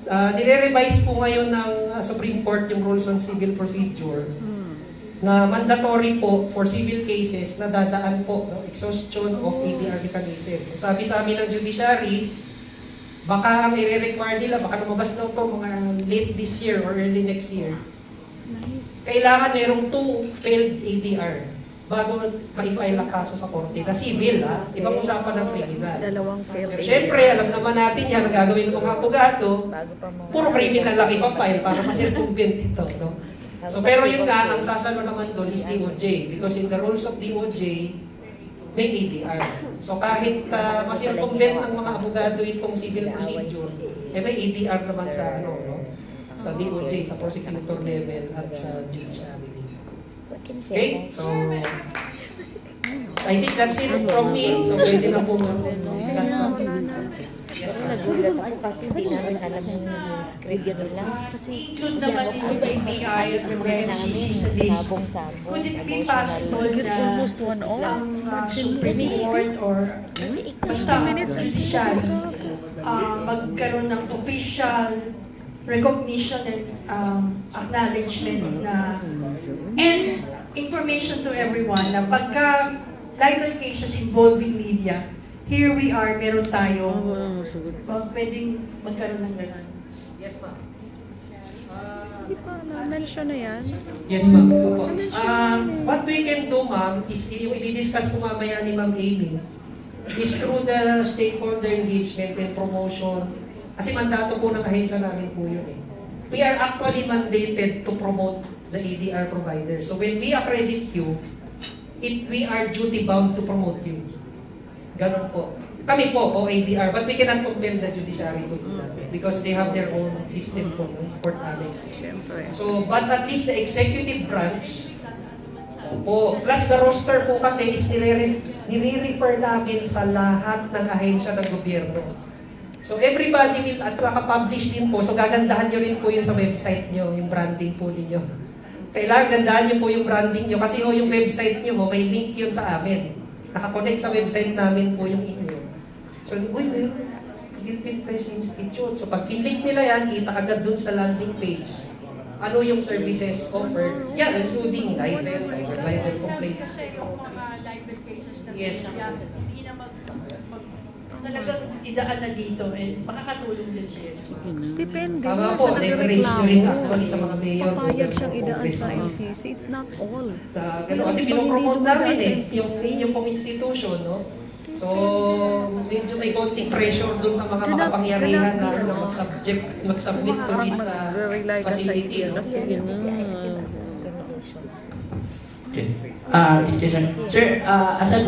Nire-revise po ngayon ng Supreme Court yung Rules on Civil Procedure na mandatory po for civil cases na dadaan po, no, exhaustion of ADR mechanisms. Sabi sa amin ng judiciary, baka ang i-require nila, baka lumabas na ito mga late this year or early next year. Kailangan merong 2 failed ADR bago ma-file ang kaso sa korte na civil, ha? Ibang usapan ng criminal. Dalawang failed Pero syempre, alam naman natin yan, ang gagawin ng mga abogado, puro criminal lang ipa-file para ma-circumvent ito, no? So, pero yun nga, ang sasalo naman doon is DOJ because in the rules of DOJ, may ADR. So kahit ma-circumvent ng mga abogado itong civil procedure, may ADR naman sa sa DOJ, sa prosecutor level at sa judiciary. Okay? So I think that's it from me. So pwede na po discuss. Yes, Pero ma'am. nagulat ako kasi hindi namin alam yung script nila. Include naman yung ABI at yung MCC sa list. Sabong-sabong. Could it be possible na almost 1 hour. ang Supreme Court or basta judiciary magkaroon ng official recognition and acknowledgement na and information to everyone na pagka libel cases involving media, here we are, meron tayo, pwedeng magkaroon ng gano'n. Yes, ma'am. Hindi pa na-mention na yan. Yes, ma'am. Opo. What we can do, ma'am, is yung i-discuss ko mamaya ni Ma'am Amy, is through the stakeholder engagement and promotion. Kasi mandato po ng ahensya namin po yun eh. We are actually mandated to promote the ADR provider. So when we accredit you, we are duty-bound to promote you. Ganon po. Kami po, o ADR, but we cannot compel the judiciary to do that because they have their own system po, court annex. So, but at least the executive branch, po, plus the roster po kasi is nire-refer namin sa lahat ng ahensya ng gobyerno. So everybody will, at saka publish din po, so gagandahan nyo rin po yun sa website nyo, yung branding po ninyo. Kailangan gandahan nyo po yung branding nyo kasi yung website nyo, may link yun sa amin. Nakakonect sa website namin po yung inyo. So, uy, meron Philippine Press Institute. So pag kinlik nila yan, kita agad dun sa landing page. Ano yung services offered? Yeah, including libel, cyber libel complaints. Kasi yung mga libel cases na Yes. hindi na talagang idaan na dito and makakatulong din siya. Depende Tama nga po, sa leverage nyo rin actually nagreklamo. sa mga mayor. Papayag siyang idaan Congress sa na yun. MCC. It's not all. Kasi pinopromote namin yung inyong pong institution, no? So, medyo may konting pressure dun sa mga makapangyarihan na mag-submit to this facility. No? organization. Okay. Teacher, sir, aside